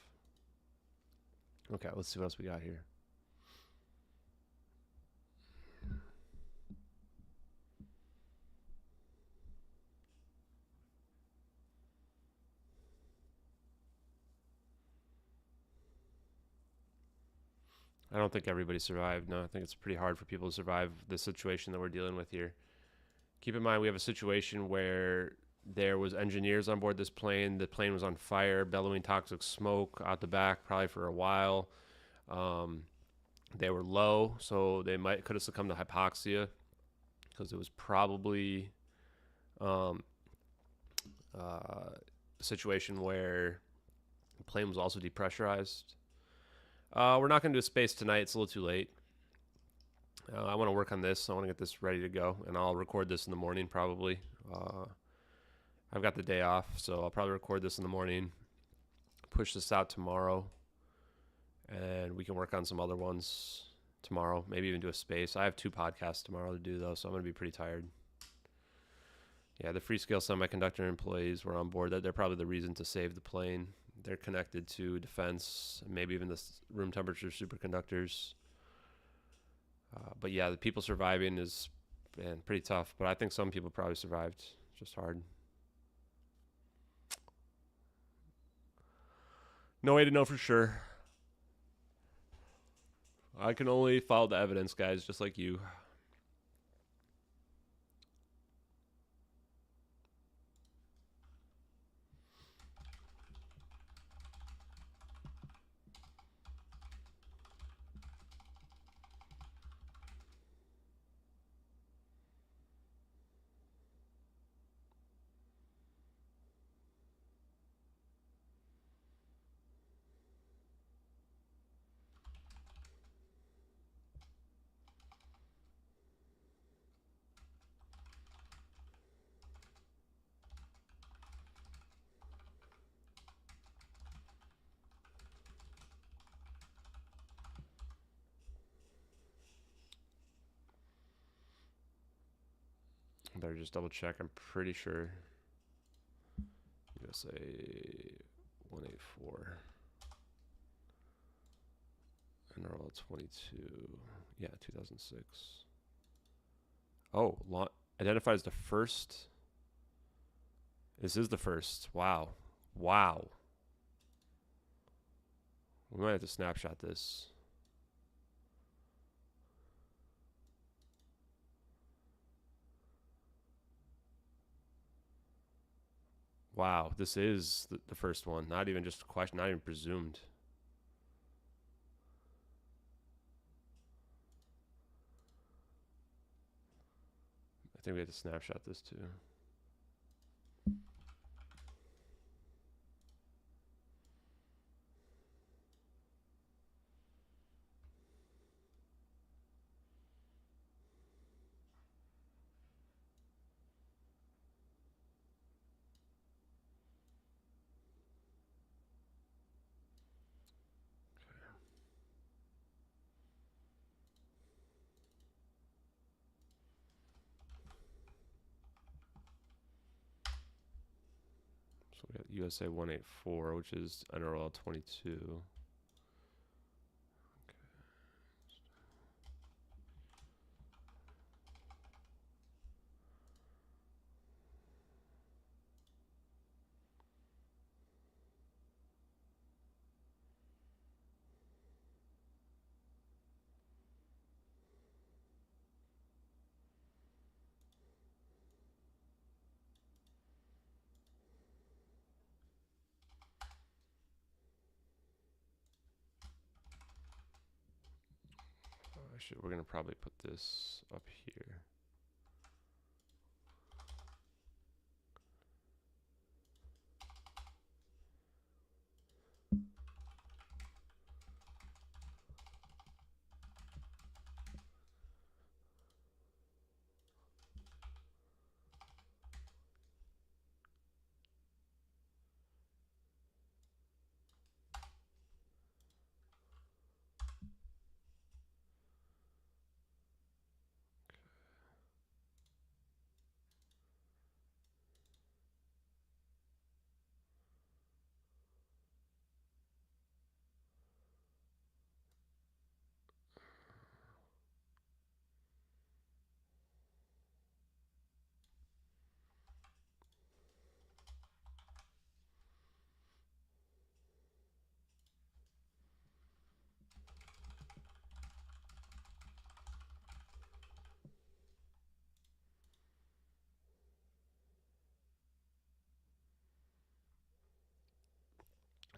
S1: Okay, let's see what else we got here. I don't think everybody survived. No, I think it's pretty hard for people to survive the situation that we're dealing with here. Keep in mind, we have a situation where there was engineers on board this plane. The plane was on fire, bellowing toxic smoke out the back, probably for a while. They were low, so they could have succumbed to hypoxia because it was probably a situation where the plane was also depressurized. We're not going to do a space tonight. It's a little too late. I want to work on this. I want to get this ready to go, and I'll record this in the morning probably. I've got the day off, so I'll probably record this in the morning, push this out tomorrow, and we can work on some other ones tomorrow, maybe even do a space. I have 2 podcasts tomorrow to do, though, so I'm going to be pretty tired. Yeah, the Freescale Semiconductor employees were on board. They're probably the reason to save the plane. They're connected to defense, maybe even the room temperature superconductors. But yeah, the people surviving is pretty tough. But I think some people probably survived. Just hard. No way to know for sure. I can only follow the evidence, guys, just like you. Better just double check. I'm pretty sure USA 184 NRL 22. Yeah, 2006. Oh, identified as the first. This is the first. Wow. Wow. We might have to snapshot this. Wow, this is the first one. Not even just a question, not even presumed. I think we have to snapshot this too. So we got USA 184, which is NRL 22. We're going to probably put this up here.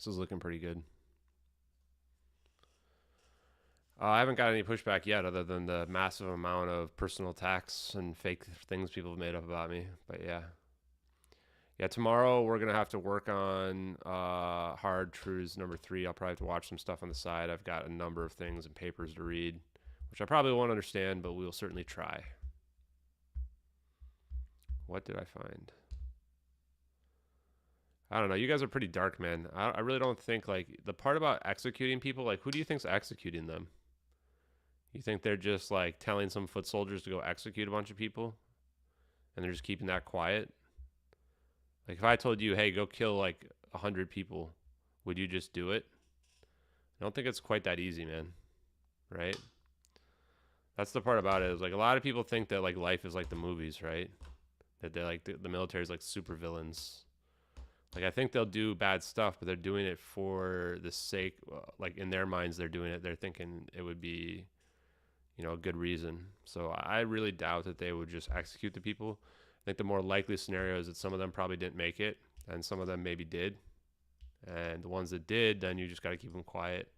S1: This is looking pretty good. I haven't got any pushback yet other than the massive amount of personal attacks and fake things people have made up about me. But yeah. Yeah, tomorrow we're gonna have to work on Hard Truths #3. I'll probably have to watch some stuff on the side. I've got a number of things and papers to read, which I probably won't understand, but we'll certainly try. What did I find? I don't know. You guys are pretty dark, man. I really don't think, like, the part about executing people, like, who do you think's executing them? You think they're just, like, telling some foot soldiers to go execute a bunch of people? And they're just keeping that quiet? Like, if I told you, hey, go kill, like, 100 people, would you just do it? I don't think it's quite that easy, man. Right? That's the part about it. Is like, a lot of people think that, like, life is like the movies, right? That they're, like, the military is, like, super villains. Like, I think they'll do bad stuff, but they're doing it for the sake, like, in their minds, they're doing it. They're thinking it would be, you know, a good reason. So I really doubt that they would just execute the people. I think the more likely scenario is that some of them probably didn't make it, and some of them maybe did. And the ones that did, then you just got to keep them quiet.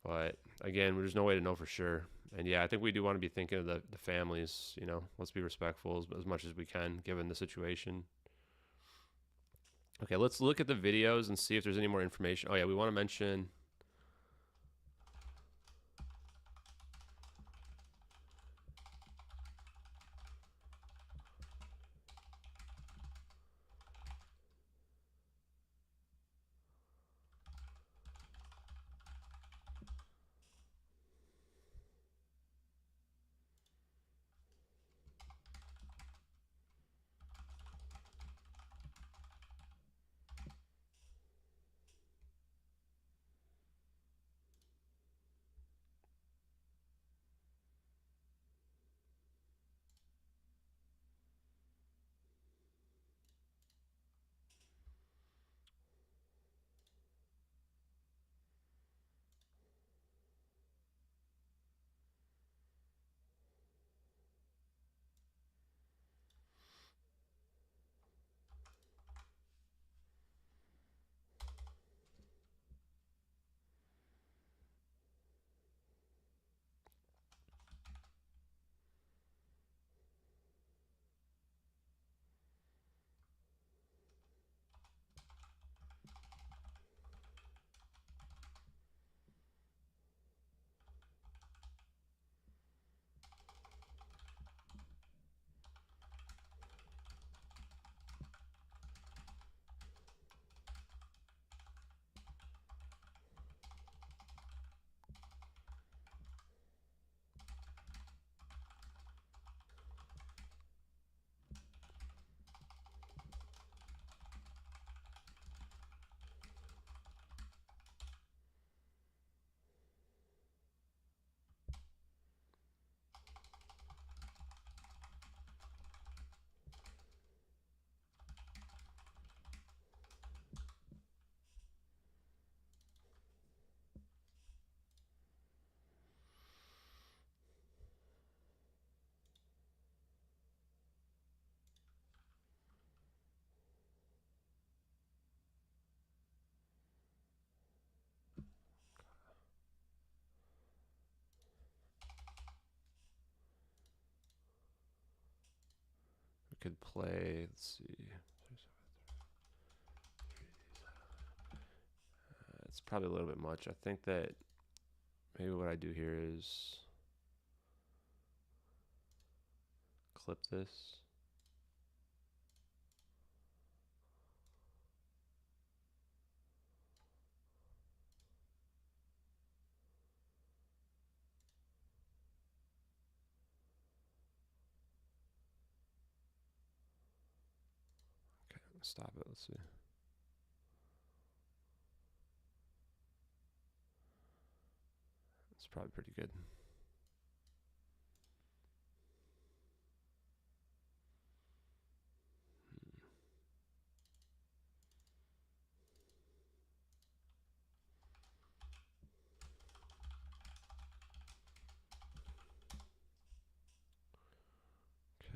S1: But again, there's no way to know for sure. And yeah, I think we do want to be thinking of the families, you know, let's be respectful as much as we can, given the situation. Okay, let's look at the videos and see if there's any more information. Oh yeah, we want to mention. We could play, let's see. It's probably a little bit much. I think that maybe what I do here is clip this. Okay, stop it. Let's see. It's probably pretty good.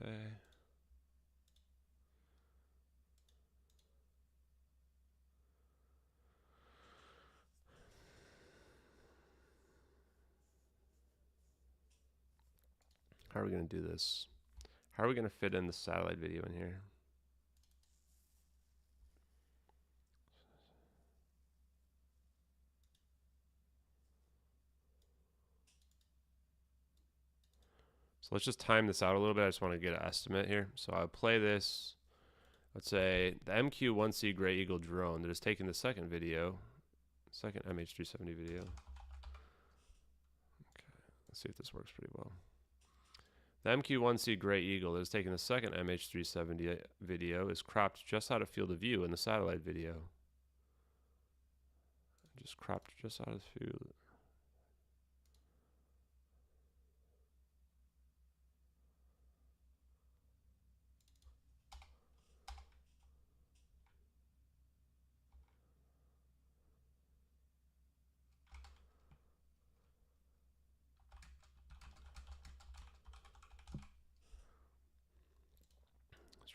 S1: Okay. How are we going to do this? How are we going to fit in the satellite video in here? So let's just time this out a little bit. I just want to get an estimate here. So I'll play this. Let's say the MQ-1C Gray Eagle drone that is taking the second video, second MH370 video. Okay, let's see if this works pretty well. The MQ-1C Gray Eagle that is taking the second MH370 video is cropped just out of field of view in the satellite video. Just cropped just out of field.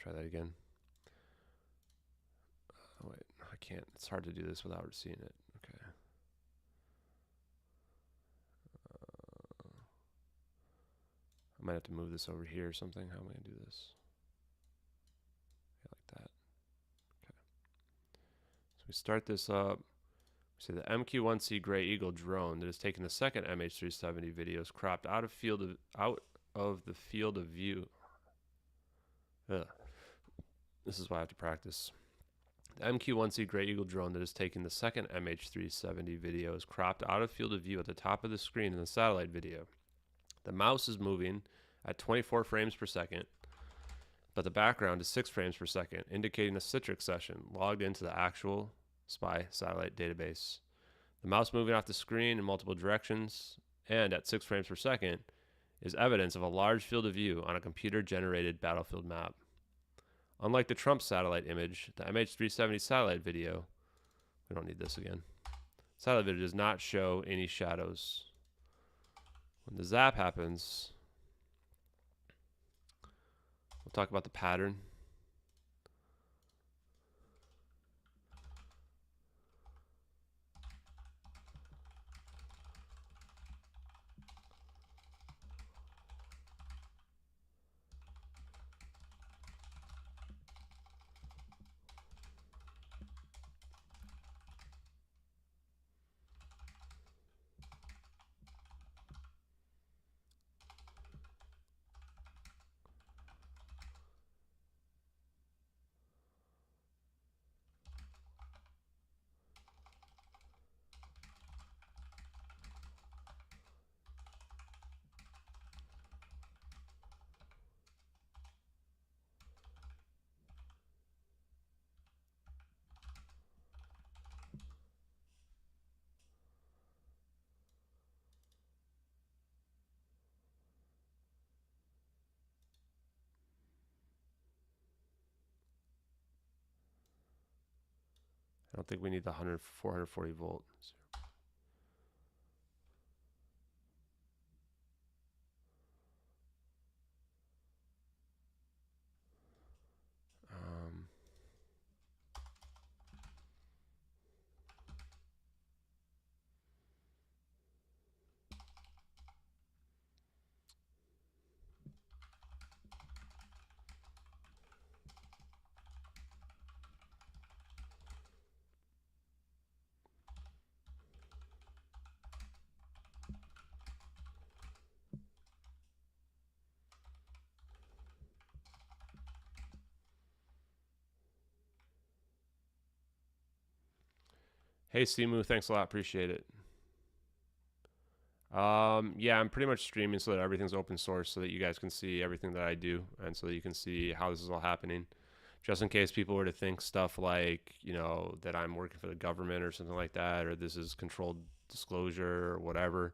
S1: Try that again. Oh, wait, I can't. It's hard to do this without seeing it. Okay. I might have to move this over here or something. How am I going to do this? Yeah, like that. Okay. So we start this up. We say the MQ-1C Gray Eagle drone that is taking the second MH370 video is cropped out of the field of view. Ugh. This is why I have to practice. The MQ-1C Gray Eagle drone that is taking the second MH370 video is cropped out of field of view at the top of the screen in the satellite video. The mouse is moving at 24 frames per second, but the background is 6 frames per second, indicating a Citrix session logged into the actual SPY satellite database. The mouse moving off the screen in multiple directions and at 6 frames per second is evidence of a large field of view on a computer-generated battlefield map. Unlike the Trump satellite image, the MH370 satellite video, we don't need this again, satellite video does not show any shadows. When the zap happens, we'll talk about the pattern. I don't think we need the 440 volt. Hey, Simu, thanks a lot. Appreciate it. Yeah, I'm pretty much streaming so that everything's open source so that you guys can see everything that I do and so that you can see how this is all happening. Just in case people were to think stuff like, you know, that I'm working for the government or something like that, or this is controlled disclosure or whatever,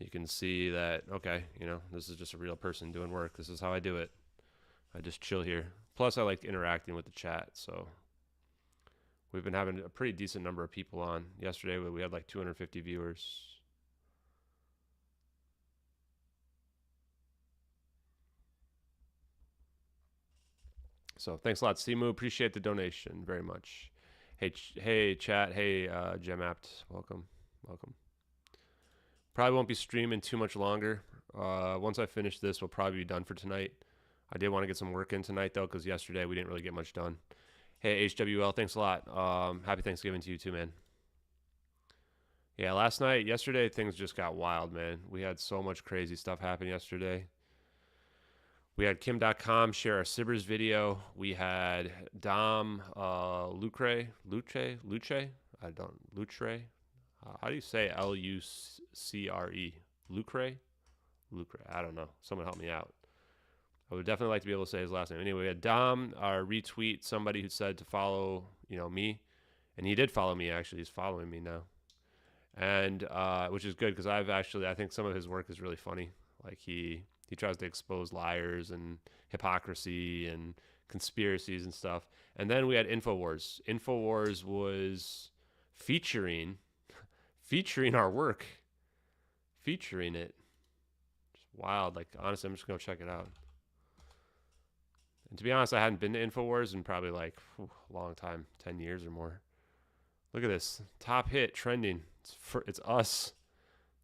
S1: you can see that, okay, you know, this is just a real person doing work. This is how I do it. I just chill here. Plus, I like interacting with the chat, so we've been having a pretty decent number of people on. Yesterday, we had like 250 viewers. So thanks a lot, Simu. Appreciate the donation very much. Hey, chat. Hey, Gemapt. Welcome. Probably won't be streaming too much longer. Once I finish this, we'll probably be done for tonight. I did want to get some work in tonight, though, because yesterday we didn't really get much done. Hey, HWL, thanks a lot. Happy Thanksgiving to you too, man. Yeah, yesterday, things just got wild, man. We had so much crazy stuff happen yesterday. We had Kim.com share our Sibbers video. We had Dom Lucre. How do you say Lucre? Lucre. I don't know. Someone help me out. I would definitely like to be able to say his last name. Anyway, we had Dom retweet somebody who said to follow, me. And he did follow me, actually. He's following me now. And which is good because I think some of his work is really funny. Like he tries to expose liars and hypocrisy and conspiracies and stuff. And then we had InfoWars. InfoWars was featuring our work. Featuring it. Just wild. Like, honestly, I'm just going to check it out. And to be honest, I hadn't been to InfoWars in probably like a long time, 10 years or more. Look at this. Top hit, trending. It's us.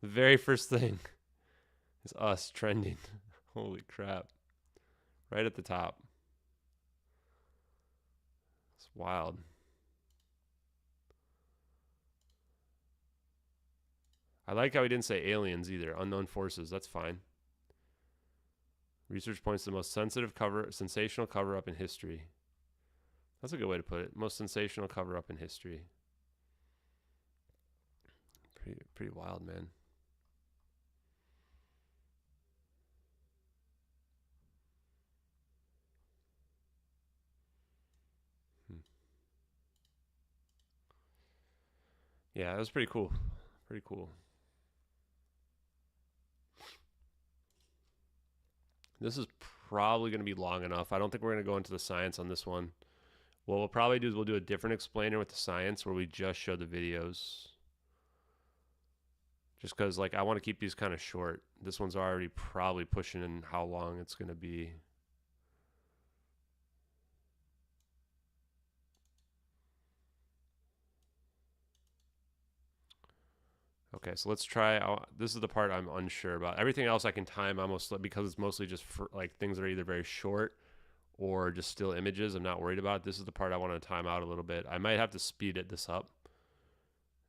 S1: The very first thing is us trending. Holy crap. Right at the top. It's wild. I like how he didn't say aliens either. Unknown forces. That's fine. Research points to the most sensational cover-up in history. That's a good way to put it. Most sensational cover-up in history. Pretty wild, man. Yeah, that was pretty cool. Pretty cool. This is probably going to be long enough. I don't think we're going to go into the science on this one. What we'll probably do is we'll do a different explainer with the science where we just show the videos. Just because, like, I want to keep these kind of short. This one's already probably pushing in how long it's going to be. Okay, so let's try. This is the part I'm unsure about. Everything else I can time almost because it's mostly just for, like, things that are either very short or just still images. I'm not worried about. This is the part I want to time out a little bit. I might have to speed this up.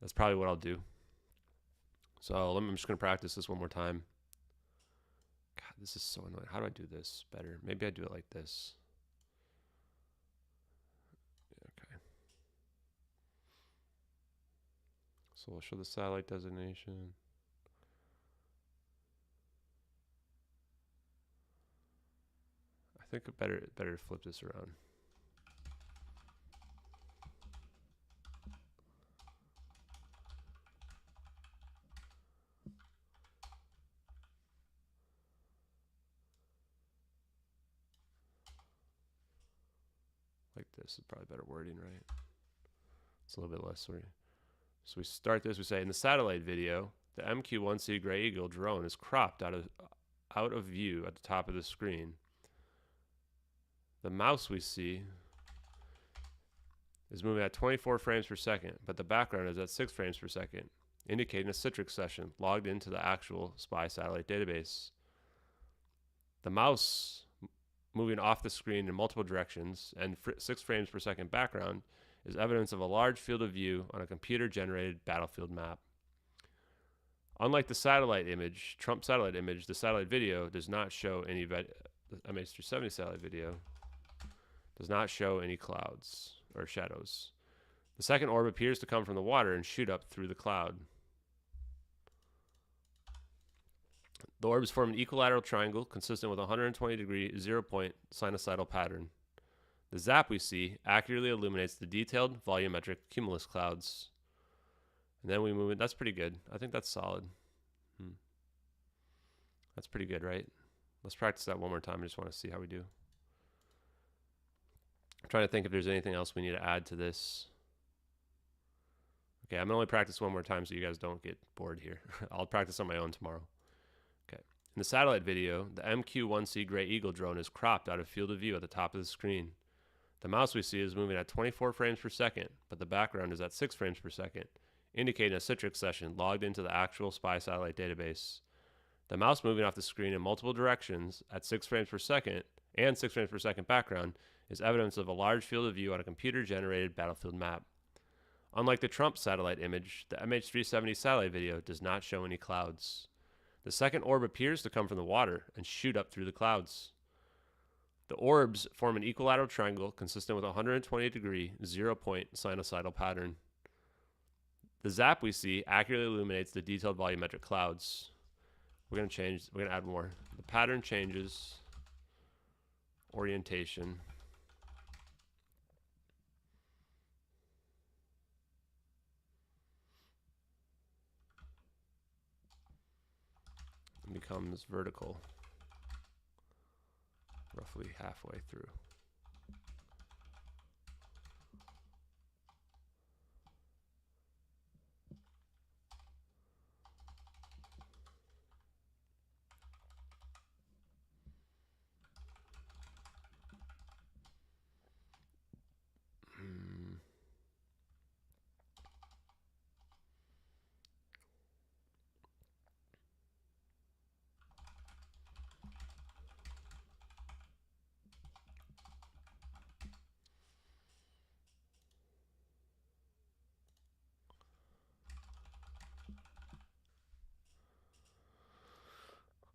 S1: That's probably what I'll do. So I'm just going to practice this one more time. God, this is so annoying. How do I do this better? Maybe I do it like this. Okay. So we'll show the satellite designation. I think better to flip this around. Like this is probably better wording, right? It's a little bit less, sorry. So we start this, we say, in the satellite video, the MQ-1C Gray Eagle drone is cropped out of view at the top of the screen. The mouse we see is moving at 24 frames per second, but the background is at 6 frames per second, indicating a Citrix session logged into the actual spy satellite database. The mouse moving off the screen in multiple directions and 6 frames per second background is evidence of a large field of view on a computer-generated battlefield map. Unlike the satellite image, Trump satellite image, the satellite video does not show any, the MH370 satellite video does not show any clouds or shadows. The second orb appears to come from the water and shoot up through the cloud. The orbs form an equilateral triangle consistent with a 120-degree zero-point sinusoidal pattern. The zap we see accurately illuminates the detailed volumetric cumulus clouds. And then we move it. That's pretty good. I think that's solid. That's pretty good, right? Let's practice that one more time. I just want to see how we do. I'm trying to think if there's anything else we need to add to this. Okay, I'm going to only practice one more time so you guys don't get bored here. I'll practice on my own tomorrow. Okay. In the satellite video, the MQ-1C Gray Eagle drone is cropped out of field of view at the top of the screen. The mouse we see is moving at 24 frames per second, but the background is at 6 frames per second, indicating a Citrix session logged into the actual spy satellite database. The mouse moving off the screen in multiple directions at 6 frames per second and 6 frames per second background is evidence of a large field of view on a computer-generated battlefield map. Unlike the Trump satellite image, the MH370 satellite video does not show any clouds. The second orb appears to come from the water and shoot up through the clouds. The mouse we see is moving at 24 frames per second, but the background is at 6 frames per second, indicating a Citrix session logged into the actual spy satellite database. The mouse moving off the screen in multiple directions at 6 frames per second and 6 frames per second background is evidence of a large field of view on a computer-generated battlefield map. Unlike the Trump satellite image, the MH370 satellite video does not show any clouds. The second orb appears to come from the water and shoot up through the clouds. The orbs form an equilateral triangle consistent with a 120-degree 0-point sinusoidal pattern. The zap we see accurately illuminates the detailed volumetric clouds. We're going to add more. The pattern changes orientation. And becomes vertical roughly halfway through.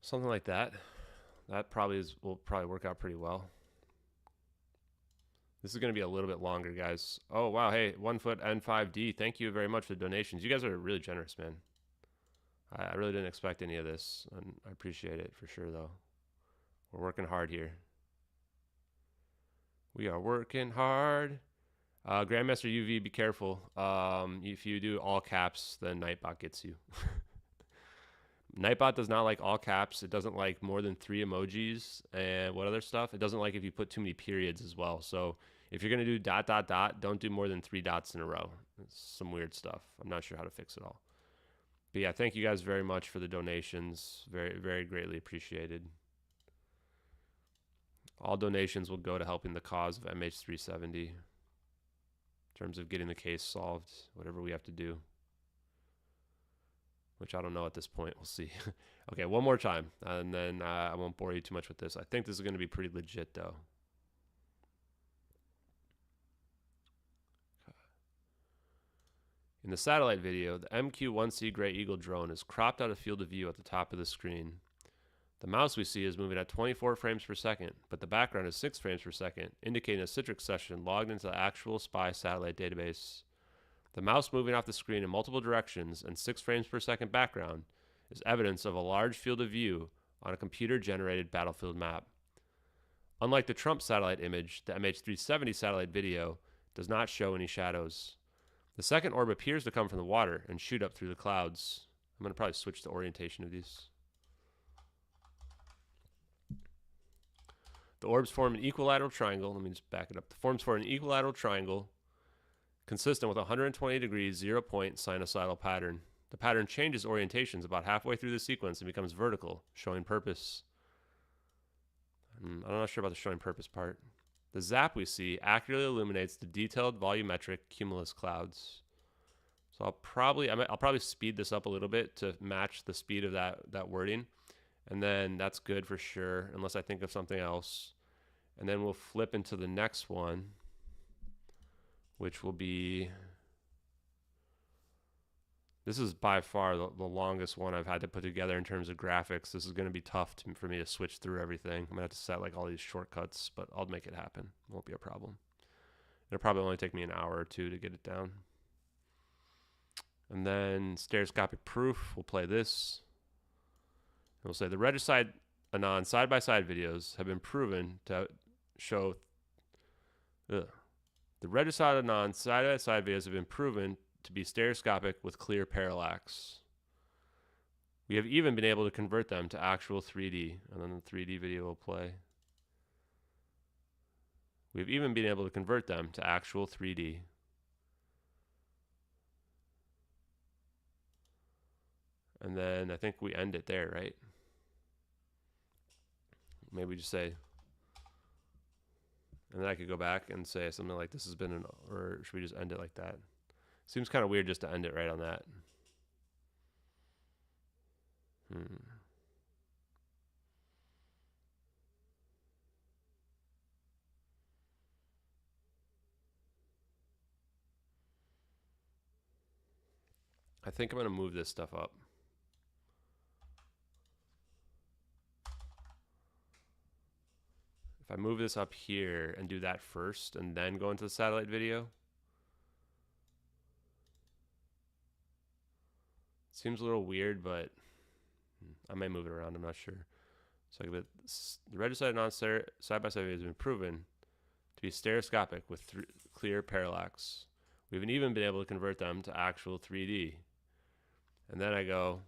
S1: Something like that. That will probably work out pretty well. This is going to be a little bit longer, guys. Oh, wow. Hey, 1 foot N5D. Thank you very much for the donations. You guys are really generous, man. I really didn't expect any of this, and I appreciate it for sure, though. We're working hard here. We are working hard. Grandmaster UV, be careful. If you do all caps, then Nightbot gets you. Nightbot does not like all caps. It doesn't like more than 3 emojis and what other stuff. It doesn't like if you put too many periods as well. So if you're going to do ... don't do more than 3 dots in a row. It's some weird stuff. I'm not sure how to fix it all. But yeah, thank you guys very much for the donations. Very, very greatly appreciated. All donations will go to helping the cause of MH370 in terms of getting the case solved, whatever we have to do. Which I don't know at this point. We'll see. Okay, one more time, and then I won't bore you too much with this. I think this is going to be pretty legit, though. In the satellite video, the MQ-1C Gray Eagle drone is cropped out of field of view at the top of the screen. The mouse we see is moving at 24 frames per second, but the background is 6 frames per second, indicating a Citrix session logged into the actual SPY satellite database. The mouse moving off the screen in multiple directions and 6 frames per second background is evidence of a large field of view on a computer-generated battlefield map. Unlike the Trump satellite image, the MH370 satellite video does not show any shadows. The second orb appears to come from the water and shoot up through the clouds. I'm going to probably switch the orientation of these. The orbs form an equilateral triangle. Let me just back it up. The forms form an equilateral triangle consistent with a 120-degree 0-point sinusoidal pattern. The pattern changes orientations about halfway through the sequence and becomes vertical, showing purpose. I'm not sure about the showing purpose part. The zap we see accurately illuminates the detailed volumetric cumulus clouds. So I'll probably speed this up a little bit to match the speed of that wording. And then that's good for sure, unless I think of something else. And then we'll flip into the next one, which will be, this is by far the longest one I've had to put together in terms of graphics. This is going to be tough for me to switch through everything. I'm going to have to set like all these shortcuts, but I'll make it happen. It won't be a problem. It'll probably only take me an hour or 2 to get it down. And then stereoscopic proof, we'll play this. And we'll say the regicide anon side-by-side videos have been proven to show, the regicide anon side-by-side videos have been proven to be stereoscopic with clear parallax. We have even been able to convert them to actual 3D, and then the 3D video will play. We've even been able to convert them to actual 3D. And then I think we end it there, right? Maybe we just say, and then I could go back and say something like this has been or should we just end it like that? Seems kind of weird just to end it right on that. I think I'm going to move this stuff up. If I move this up here and do that first and then go into the satellite video, seems a little weird, but I may move it around. I'm not sure. So the registered non-side-by-side video has been proven to be stereoscopic with clear parallax. We haven't even been able to convert them to actual 3D. And then I go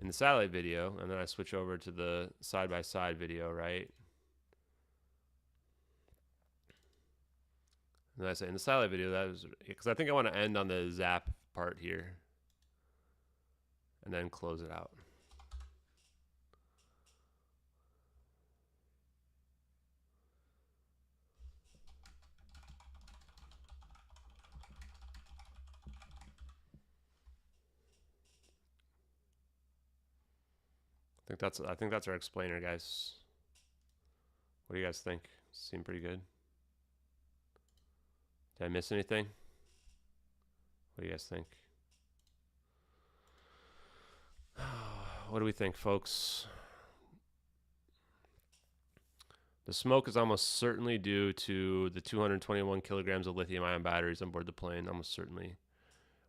S1: in the satellite video, and then I switch over to the side-by-side video, right? And then I say in the satellite video, that was because I think I want to end on the zap part here and then close it out. I think that's our explainer, guys. What do you guys think? Seem pretty good. Did I miss anything? What do you guys think? What do we think, folks? The smoke is almost certainly due to the 221 kilograms of lithium-ion batteries on board the plane. Almost certainly.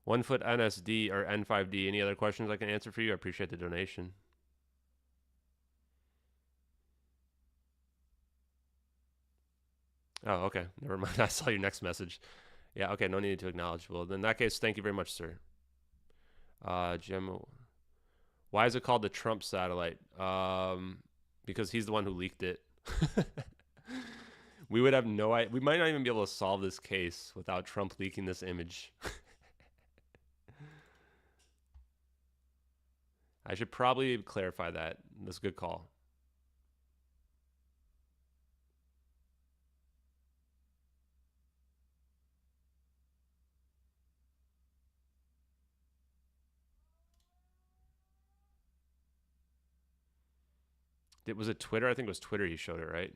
S1: 1 foot NSD or N5D. Any other questions I can answer for you? I appreciate the donation. Oh, okay. Never mind. I saw your next message. Yeah, okay. No need to acknowledge. Well, in that case, thank you very much, sir. Jim, why is it called the Trump satellite? Because he's the one who leaked it. We would have no idea. We might not even be able to solve this case without Trump leaking this image. I should probably clarify that. That's a good call. Was it Twitter? I think it was Twitter he showed it, right?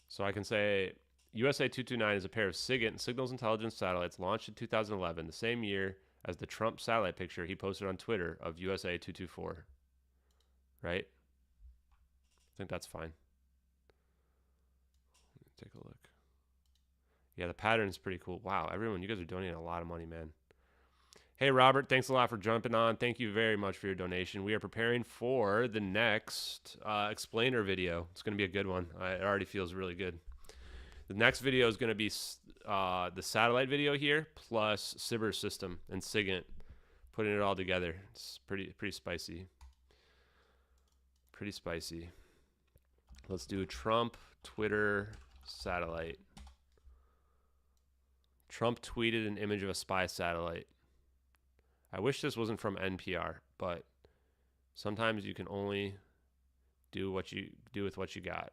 S1: So I can say USA 229 is a pair of SIGINT signals intelligence satellites launched in 2011, the same year as the Trump satellite picture he posted on Twitter of USA 224. Right? I think that's fine. Take a look. Yeah, the pattern is pretty cool. Wow, everyone, you guys are donating a lot of money, man. Hey, Robert, thanks a lot for jumping on. Thank you very much for your donation. We are preparing for the next explainer video. It's going to be a good one. It already feels really good. The next video is going to be the satellite video here plus Cyber system and SIGINT, putting it all together. It's pretty spicy. Pretty spicy. Let's do Trump, Twitter, satellite. Trump tweeted an image of a spy satellite. I wish this wasn't from NPR, but sometimes you can only do what you do with what you got.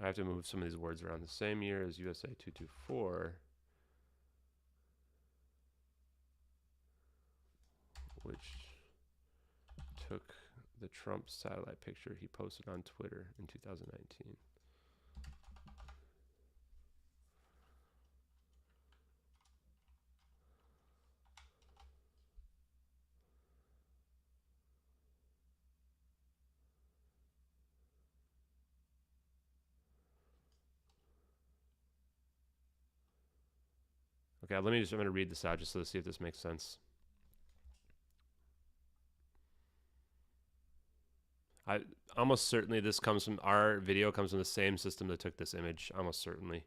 S1: I have to move some of these words around. The same year as USA 224, which took the Trump satellite picture he posted on Twitter in 2019. Okay, I'm going to read this out just to see if this makes sense. Almost certainly this comes from, our video comes from the same system that took this image, almost certainly.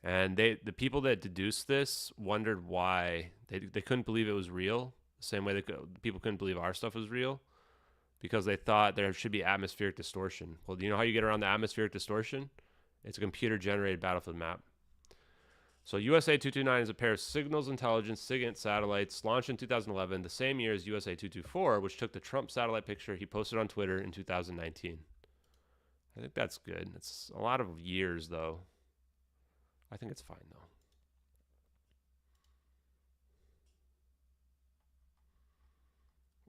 S1: And the people that deduced this wondered why. They couldn't believe it was real, the same way people couldn't believe our stuff was real, because they thought there should be atmospheric distortion. Well, do you know how you get around the atmospheric distortion? It's a computer-generated battlefield map. So USA 229 is a pair of signals intelligence SIGINT satellites launched in 2011, the same year as USA 224, which took the Trump satellite picture he posted on Twitter in 2019. I think that's good. It's a lot of years, though. I think it's fine though.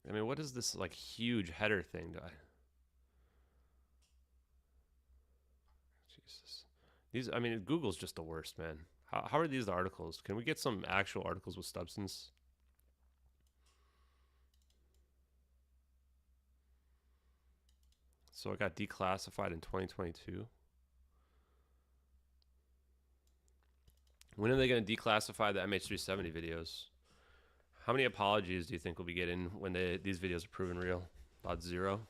S1: I mean, what is this like huge header thing? Jesus. These, I mean, Google's just the worst, man. How are these the articles? Can we get some actual articles with substance? So it got declassified in 2022. When are they going to declassify the MH370 videos? How many apologies do you think we'll be getting when these videos are proven real? About 0.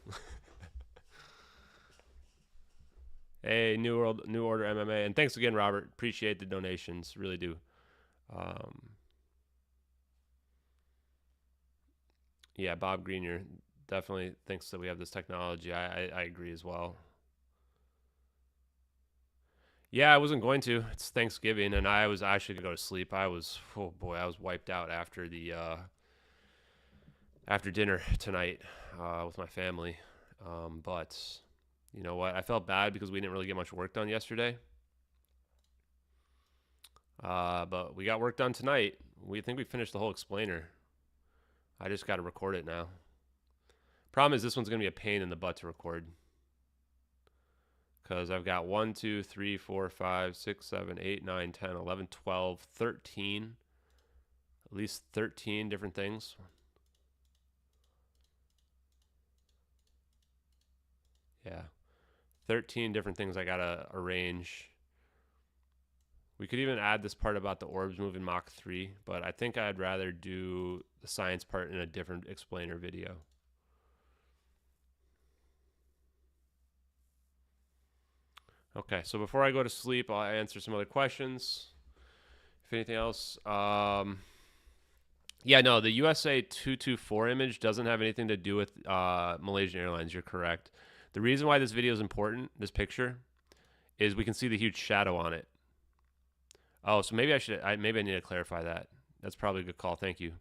S1: Hey, New Order MMA, and thanks again, Robert. Appreciate the donations, really do. Yeah, Bob Greenyer definitely thinks that we have this technology. I agree as well. Yeah, I wasn't going to. It's Thanksgiving, and I was actually going to go to sleep. I was, oh boy, I was wiped out after the after dinner tonight with my family. But you know what? I felt bad because we didn't really get much work done yesterday. But we got work done tonight. We think we finished the whole explainer. I just got to record it now. Problem is, this one's going to be a pain in the butt to record. Because I've got 1, 2, 3, 4, 5, 6, 7, 8, 9, 10, 11, 12, 13. At least 13 different things. Yeah. 13 different things I got to arrange. We could even add this part about the orbs moving Mach 3. But I think I'd rather do the science part in a different explainer video. Okay, so before I go to sleep, I'll answer some other questions. If anything else, yeah, no, the USA 224 image doesn't have anything to do with Malaysian Airlines. You're correct. The reason why this video is important, this picture, is we can see the huge shadow on it. Oh, so maybe I need to clarify that. That's probably a good call. Thank you.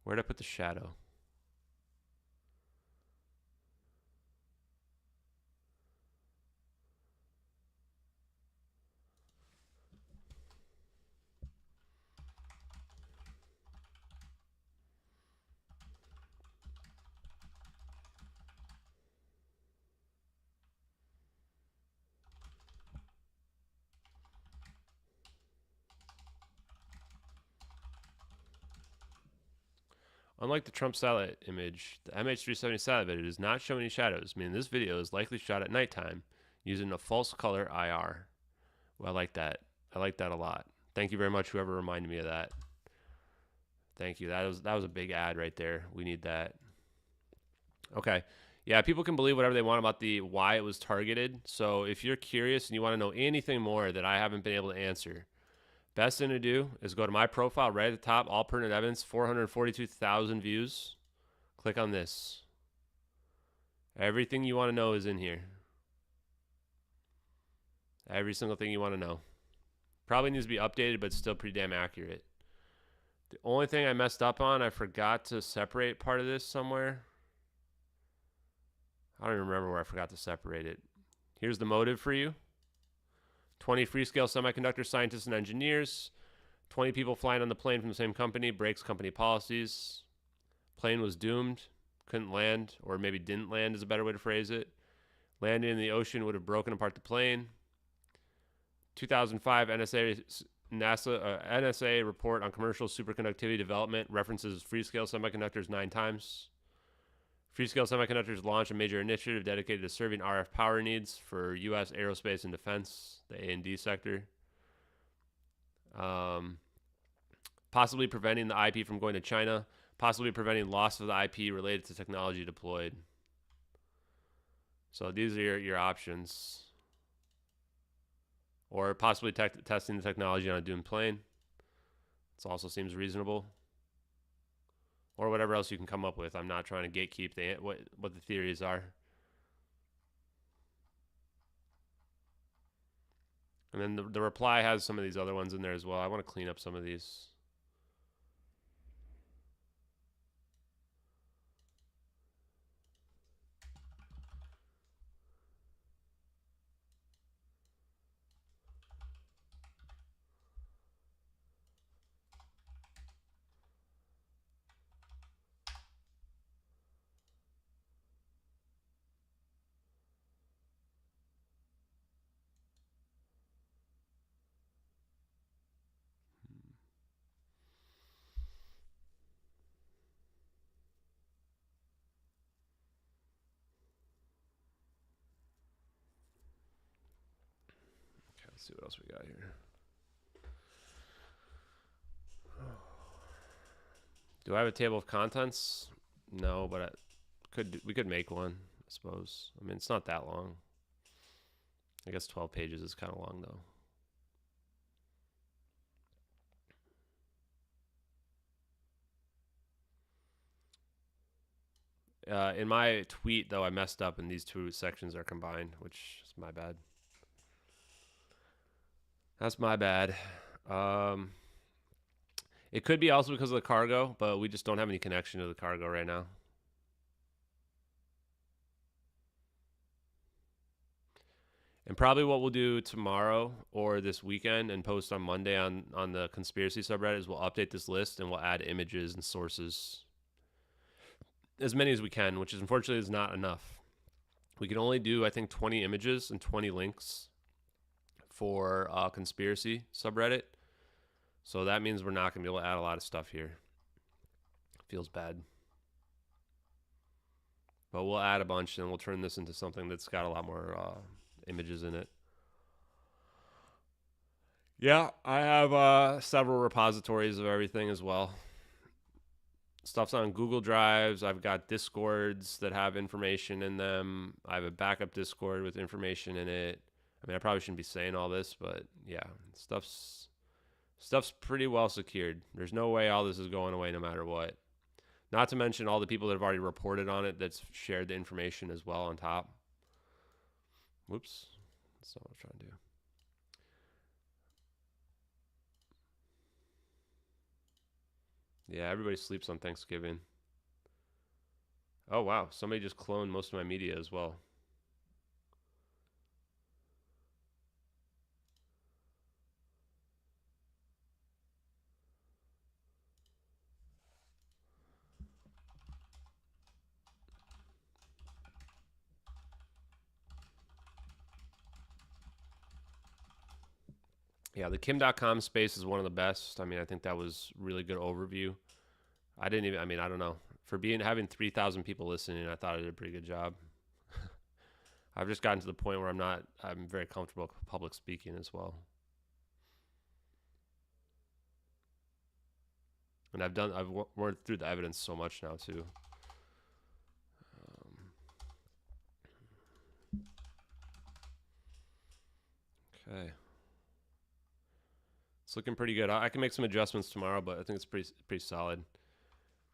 S1: Where'd I put the shadow? Unlike the Trump satellite image, the MH370 satellite does not show any shadows, meaning this video is likely shot at nighttime using a false color IR. Well, I like that. I like that a lot. Thank you very much, whoever reminded me of that. Thank you. That was a big ad right there. We need that. Okay. Yeah, people can believe whatever they want about the why it was targeted. So if you're curious and you want to know anything more that I haven't been able to answer, best thing to do is go to my profile right at the top, all pertinent evidence, 442,000 views. Click on this. Everything you want to know is in here. Every single thing you want to know. Probably needs to be updated, but still pretty damn accurate. The only thing I messed up on, I forgot to separate part of this somewhere. I don't even remember where I forgot to separate it. Here's the motive for you. 20 Freescale semiconductor scientists and engineers. 20 people flying on the plane from the same company. Breaks company policies. Plane was doomed. Couldn't land, or maybe didn't land is a better way to phrase it. Landing in the ocean would have broken apart the plane. 2005 NSA report on commercial superconductivity development references Freescale semiconductors 9 times. Freescale Semiconductors launched a major initiative dedicated to serving RF power needs for U.S. aerospace and defense, the A&D sector. Possibly preventing the IP from going to China. Possibly preventing loss of the IP related to technology deployed. So these are your options. Or possibly testing the technology on a doomed plane. This also seems reasonable. Or whatever else you can come up with. I'm not trying to gatekeep what the theories are. And then the reply has some of these other ones in there as well. I want to clean up some of these. Let's see what else we got here. Do I have a table of contents? No, but we could make one, I suppose. I mean, it's not that long. I guess 12 pages is kind of long, though. In my tweet, though, I messed up and these two sections are combined, which is my bad. That's my bad. It could be also because of the cargo, but we just don't have any connection to the cargo right now. And probably what we'll do tomorrow or this weekend and post on Monday on the conspiracy subreddit is we'll update this list and we'll add images and sources. As many as we can, which is unfortunately is not enough. We can only do, I think, 20 images and 20 links for conspiracy subreddit. So that means we're not going to be able to add a lot of stuff here. Feels bad. But we'll add a bunch and we'll turn this into something that's got a lot more images in it. Yeah, I have several repositories of everything as well. Stuff's on Google Drives. I've got Discords that have information in them. I have a backup Discord with information in it. I mean, I probably shouldn't be saying all this, but yeah, stuff's pretty well secured. There's no way all this is going away no matter what. Not to mention all the people that have already reported on it that's shared the information as well on top. Whoops. That's not what I'm trying to do. Yeah, everybody sleeps on Thanksgiving. Oh, wow. Somebody just cloned most of my media as well. Yeah, the Kim.com space is one of the best. I mean, I think that was really good overview. I don't know. For having 3,000 people listening, I thought I did a pretty good job. I've just gotten to the point where I'm very comfortable with public speaking as well. And I've worked through the evidence so much now too. Okay. It's looking pretty good. I can make some adjustments tomorrow, but I think it's pretty solid.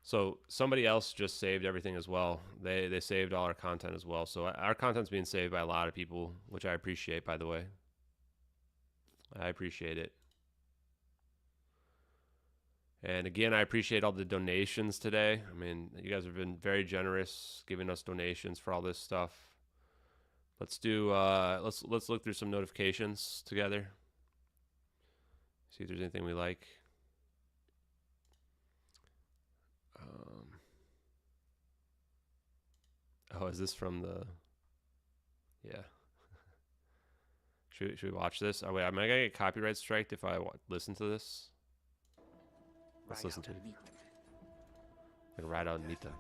S1: So somebody else just saved everything as well. They saved all our content as well. So our content's being saved by a lot of people, which I appreciate, by the way. I appreciate it. And again, I appreciate all the donations today. I mean, you guys have been very generous giving us donations for all this stuff. Let's do let's look through some notifications together. See if there's anything we like. Oh, is this from the... Yeah. Should we watch this? Oh, wait, am I going to get copyright striked if I listen to this? Let's listen to it. Like, ride out and meet them.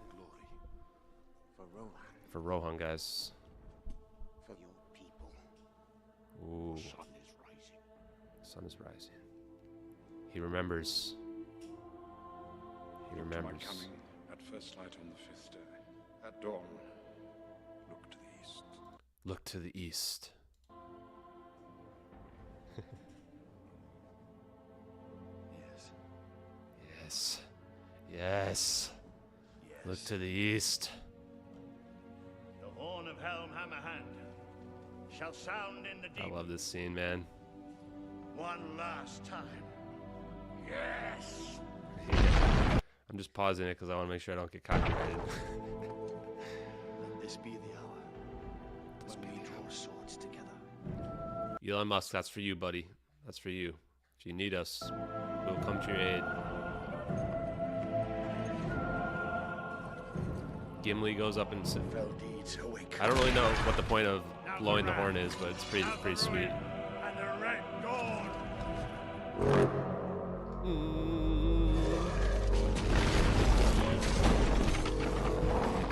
S1: For Rohan, guys.
S8: For your people.
S1: Ooh.
S8: The sun is rising.
S1: The sun is rising. He remembers. He remembers.
S9: My coming at first light on the 5th day. At dawn, look to the east.
S1: Look to the east.
S8: Yes.
S1: Yes. Look to the east.
S10: The horn of Helm Hammerhand shall sound in the deep.
S1: I love this scene, man.
S10: One last time. Yes.
S1: I'm just pausing it because I want to make sure I don't get copyrighted.
S8: Let this be the hour when we draw swords together.
S1: Elon Musk, that's for you, buddy. That's for you. If you need us, we'll come to your aid. Gimli goes up and I don't really know what the point of blowing the horn is, but it's pretty sweet.
S10: And the red dawn.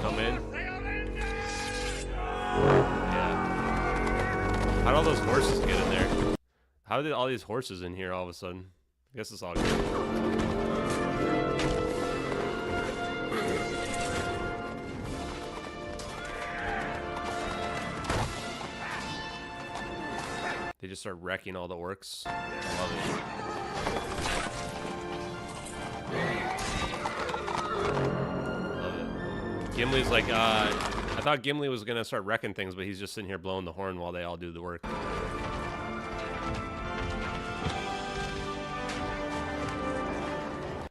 S1: Come in. Yeah. How'd all those horses get in there? How did all these horses in here all of a sudden? I guess it's all good. They just start wrecking all the orcs. I love it. Love it. Gimli's like, I thought Gimli was gonna start wrecking things, but he's just sitting here blowing the horn while they all do the work.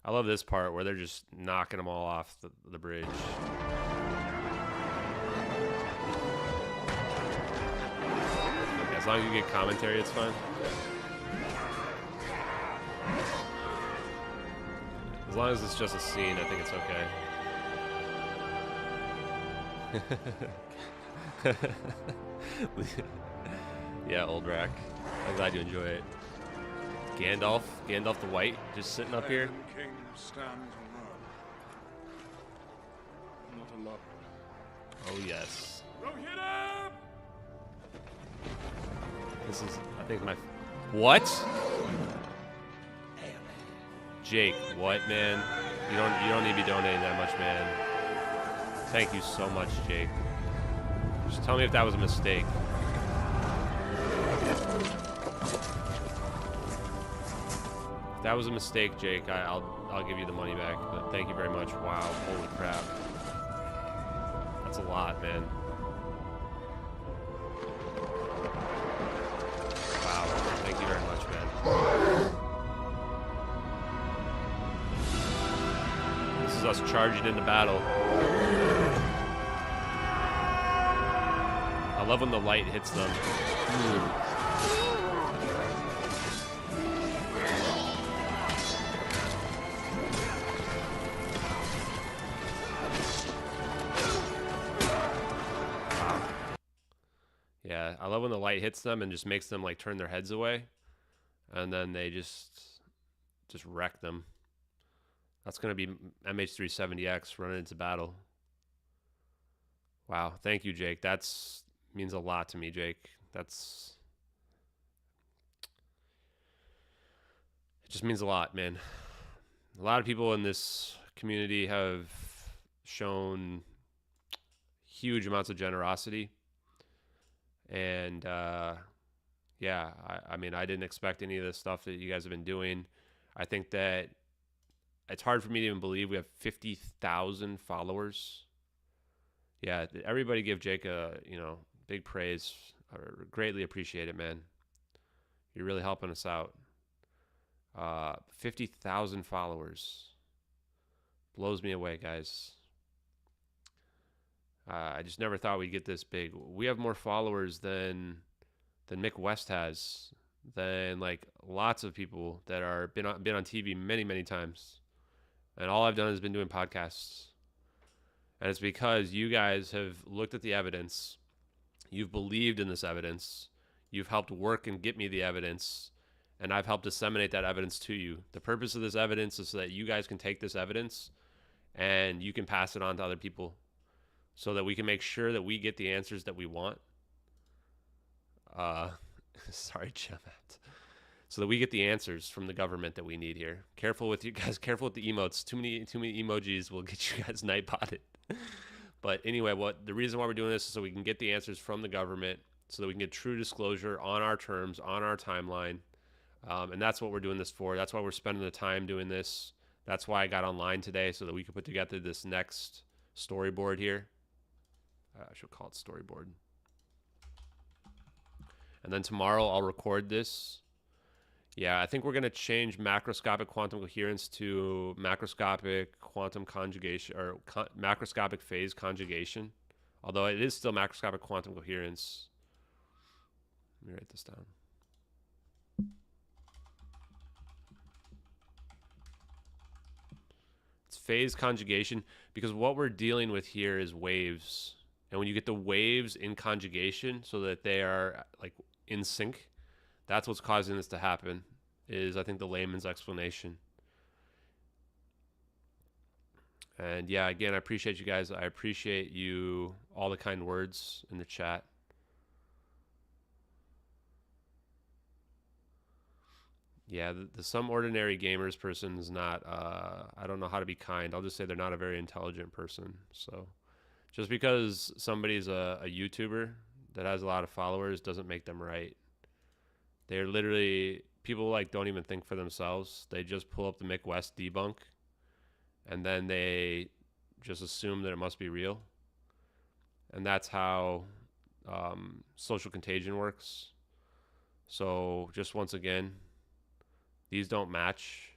S1: I love this part where they're just knocking them all off the bridge. As long as you get commentary, it's fine. As long as it's just a scene, I think it's okay. Yeah, old rack. I'm glad you enjoy it. Gandalf the White, just sitting up here.
S9: King stands alone. Not alone.
S1: Oh yes.
S9: Rohirrim!
S1: This is, I think, my... What? Jake, what, man? You don't need to be donating that much, man. Thank you so much, Jake. Just tell me if that was a mistake. If that was a mistake, Jake, I'll give you the money back. But thank you very much. Wow, holy crap. That's a lot, man. Wow, thank you very much, man. This is us charging into battle. I love when the light hits them. Yeah, I love when the light hits them and just makes them like turn their heads away, and then they just wreck them. That's gonna be MH370x running into battle. Wow, thank you, Jake. That's means a lot to me, Jake. It just means a lot, man. A lot of people in this community have shown huge amounts of generosity. And yeah, I mean, I didn't expect any of the stuff that you guys have been doing. I think that it's hard for me to even believe we have 50,000 followers. Yeah, everybody give Jake a, big praise. I greatly appreciate it, man. You're really helping us out. 50,000 followers. Blows me away, guys. I just never thought we'd get this big. We have more followers than Mick West has, than like lots of people that are been on TV many times, and all I've done is been doing podcasts. And it's because you guys have looked at the evidence, you've believed in this evidence, you've helped work and get me the evidence, and I've helped disseminate that evidence to you. The purpose of this evidence is so that you guys can take this evidence and you can pass it on to other people, so that we can make sure that we get the answers that we want. Sorry, Jemet. So that we get the answers from the government that we need here. Careful with you guys. Careful with the emotes. Too many emojis will get you guys nightbotted. But anyway, the reason why we're doing this is so we can get the answers from the government, so that we can get true disclosure on our terms, on our timeline. And that's what we're doing this for. That's why we're spending the time doing this. That's why I got online today, so that we could put together this next storyboard here. I should call it Storyboard. And then tomorrow I'll record this. Yeah, I think we're going to change macroscopic quantum coherence to macroscopic quantum conjugation, or macroscopic phase conjugation. Although it is still macroscopic quantum coherence. Let me write this down. It's phase conjugation, because what we're dealing with here is waves. And when you get the waves in conjugation so that they are like in sync, that's what's causing this to happen, is I think the layman's explanation. And yeah, again, I appreciate you guys. I appreciate you, all the kind words in the chat. Yeah, the some ordinary gamers person is not, I don't know how to be kind. I'll just say they're not a very intelligent person. So just because somebody's a YouTuber that has a lot of followers doesn't make them right. They're literally, people like don't even think for themselves. They just pull up the Mick West debunk and then they just assume that it must be real. And that's how social contagion works. So just once again, these don't match.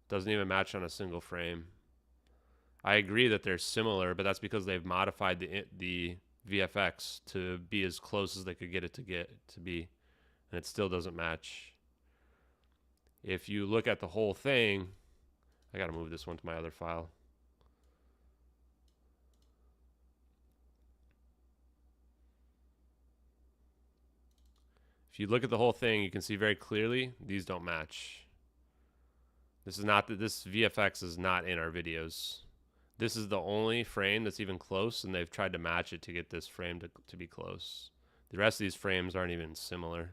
S1: Doesn't even match on a single frame. I agree that they're similar, but that's because they've modified the VFX to be as close as they could get it to be, and it still doesn't match. If you look at the whole thing, I gotta move this one to my other file. If you look at the whole thing, you can see very clearly these don't match. This VFX is not in our videos. This is the only frame that's even close, and they've tried to match it to get this frame to be close. The rest of these frames aren't even similar.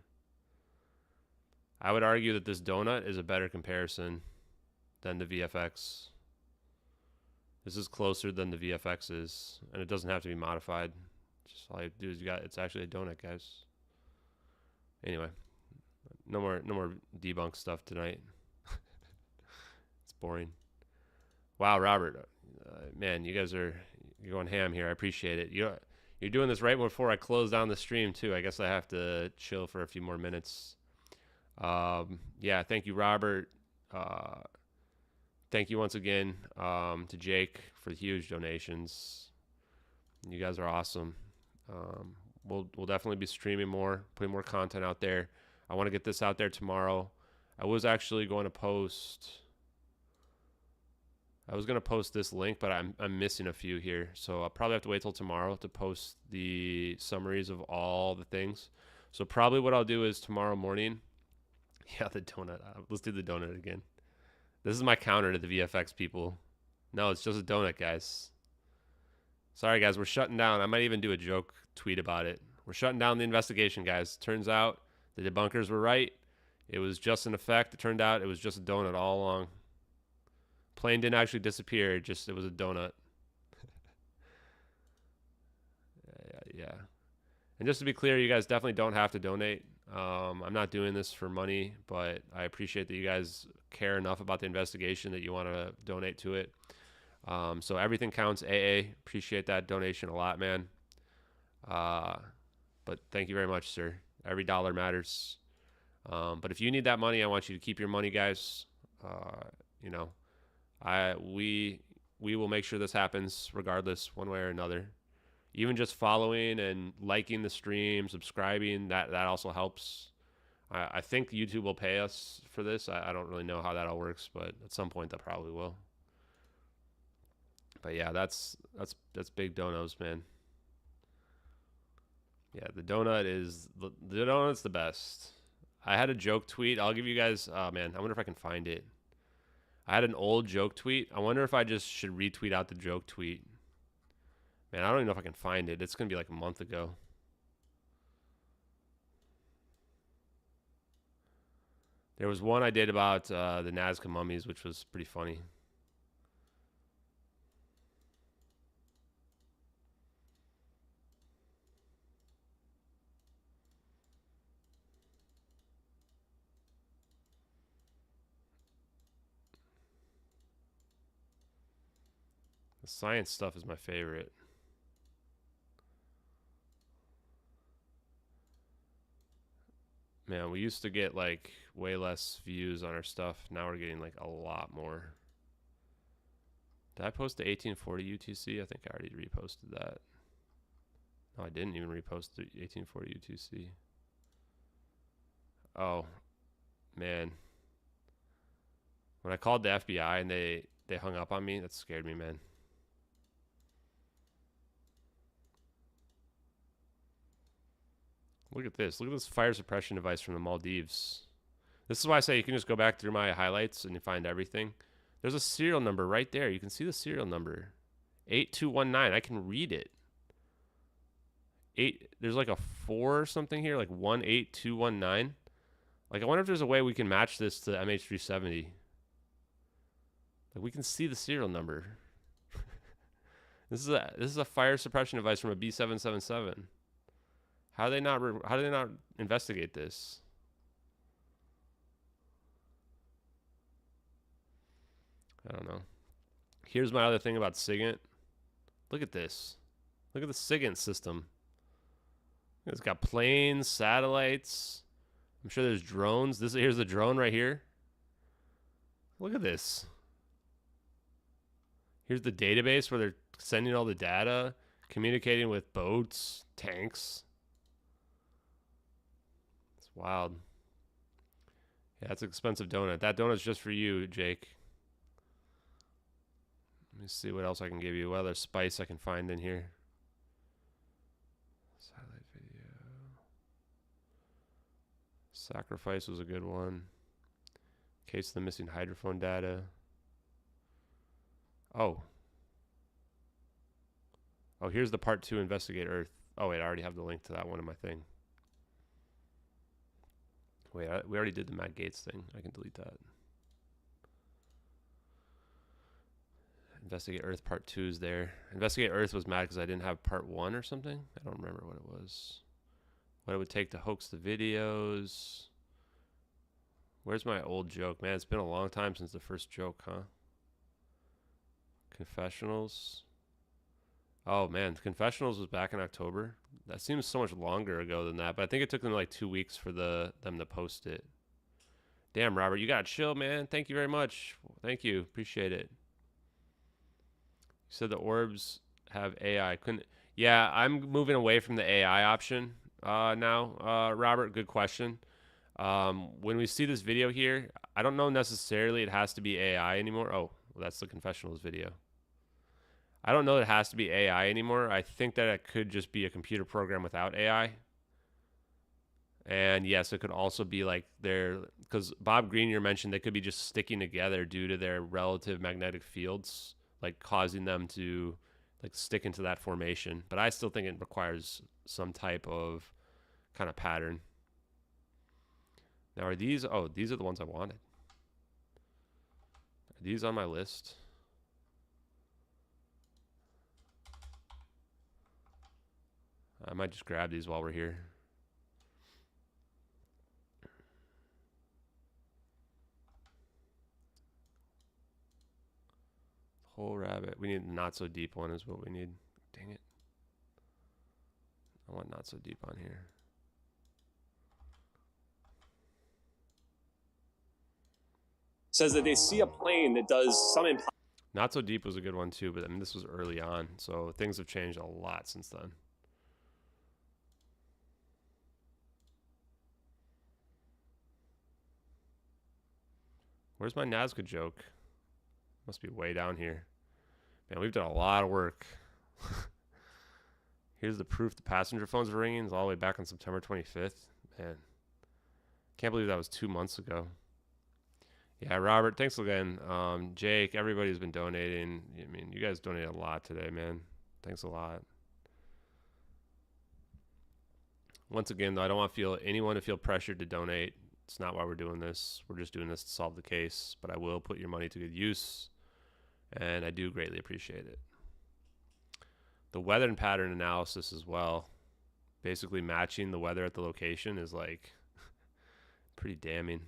S1: I would argue that this donut is a better comparison than the VFX. This is closer than the VFX is, and it doesn't have to be modified. Just all you do is it's actually a donut, guys. Anyway, no more debunk stuff tonight. It's boring. Wow, Robert, man, you're going ham here. I appreciate it. You're doing this right before I close down the stream too. I guess I have to chill for a few more minutes. Yeah, thank you, Robert. Thank you once again to Jake for the huge donations. You guys are awesome. We'll definitely be streaming more, putting more content out there. I want to get this out there tomorrow. I was going to post this link, but I'm missing a few here. So I'll probably have to wait till tomorrow to post the summaries of all the things. So probably what I'll do is tomorrow morning. Yeah, the donut. Let's do the donut again. This is my counter to the VFX people. No, it's just a donut, guys. Sorry, guys, we're shutting down. I might even do a joke tweet about it. We're shutting down the investigation, guys. Turns out the debunkers were right. It was just an effect. It turned out it was just a donut all along. Plane didn't actually disappear. It was a donut. Yeah. And just to be clear, you guys definitely don't have to donate. I'm not doing this for money, but I appreciate that you guys care enough about the investigation that you want to donate to it. So everything counts, AA. Appreciate that donation a lot, man. But thank you very much, sir. Every dollar matters. But if you need that money, I want you to keep your money, guys. We will make sure this happens regardless, one way or another. Even just following and liking the stream, subscribing, that also helps. I think YouTube will pay us for this. I don't really know how that all works, but at some point that probably will. But yeah, that's big donos, man. Yeah, the donut's the best. I had a joke tweet. I'll give you guys. Oh man, I wonder if I can find it. I had an old joke tweet. I wonder if I just should retweet out the joke tweet. Man, I don't even know if I can find it. It's gonna be like a month ago. There was one I did about the Nazca mummies, which was pretty funny. The science stuff is my favorite. Man, we used to get like way less views on our stuff. Now we're getting like a lot more. Did I post the 1840 UTC? I think I already reposted that. No, I didn't even repost the 1840 UTC. Oh, man. When I called the FBI and they hung up on me, that scared me, man. Look at this. Look at this fire suppression device from the Maldives. This is why I say you can just go back through my highlights and you find everything. There's a serial number right there. You can see the serial number. 8219. I can read it. There's like a 4 or something here, like 18219. Like, I wonder if there's a way we can match this to MH370. Like, we can see the serial number. This is a fire suppression device from a B777. How do they not investigate this? I don't know. Here's my other thing about SIGINT. Look at this. Look at the SIGINT system. It's got planes, satellites. I'm sure there's drones. Here's the drone right here. Look at this. Here's the database where they're sending all the data, communicating with boats, tanks. It's wild. Yeah, that's an expensive donut. That donut's just for you, Jake. Let me see what else I can give you. What other spice I can find in here. Satellite video. Sacrifice was a good one. Case of the missing hydrophone data. Oh, here's the part 2 Investigate Earth. Oh, wait, I already have the link to that one in my thing. Wait, we already did the Matt Gates thing. I can delete that. Investigate Earth part 2 is there. Investigate Earth was mad because I didn't have part 1 or something. I don't remember what it was. What it would take to hoax the videos. Where's my old joke? Man, it's been a long time since the first joke, huh? Confessionals. Oh man, Confessionals was back in October. That seems so much longer ago than that, but I think it took them like 2 weeks for them to post it. Damn, Robert, you got chill, man. Thank you very much. Thank you. Appreciate it. You said the orbs have AI. Yeah, I'm moving away from the AI option now. Robert, good question. When we see this video here, I don't know necessarily it has to be AI anymore. Oh, well, that's the Confessionals video. I don't know that it has to be AI anymore. I think that it could just be a computer program without AI. And yes, it could also be like because Bob Greenier mentioned they could be just sticking together due to their relative magnetic fields, like causing them to like stick into that formation. But I still think it requires some type of kind of pattern. Now are these, oh, these are the ones I wanted. Are these on my list? I might just grab these while we're here. Whole rabbit. We need a not so deep one is what we need. Dang it. I want not so deep on here.
S11: Says that they see a plane that does some
S1: Not so deep was a good one too, but I mean this was early on, so things have changed a lot since then. Where's my Nazca joke? Must be way down here. Man, we've done a lot of work. Here's the proof the passenger phones were ringing. It's all the way back on September 25th. Man, can't believe that was 2 months ago. Yeah, Robert, thanks again. Jake, everybody's been donating. I mean, you guys donated a lot today, man. Thanks a lot. Once again, though, I don't want anyone to feel pressured to donate. It's not why we're doing this. We're just doing this to solve the case. But I will put your money to good use, and I do greatly appreciate it. The weather and pattern analysis as well. Basically matching the weather at the location is like pretty damning.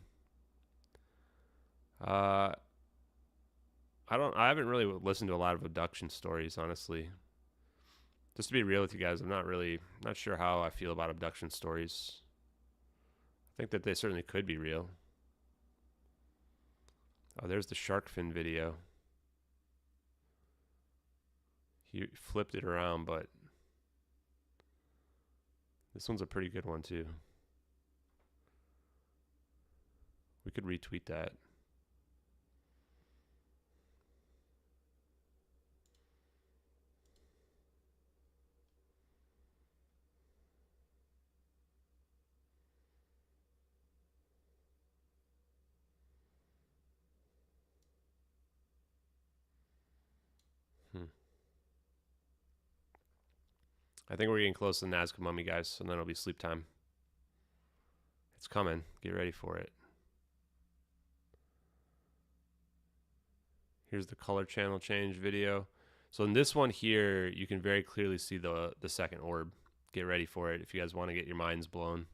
S1: I haven't really listened to a lot of abduction stories, honestly. Just to be real with you guys, I'm not sure how I feel about abduction stories. I think that they certainly could be real. Oh, there's the shark fin video. He flipped it around, but this one's a pretty good one too. We could retweet that. I think we're getting close to the Nazca mummy, guys, and then it'll be sleep time. It's coming. Get ready for it. Here's the color channel change video. So in this one here, you can very clearly see the second orb. Get ready for it if you guys want to get your minds blown.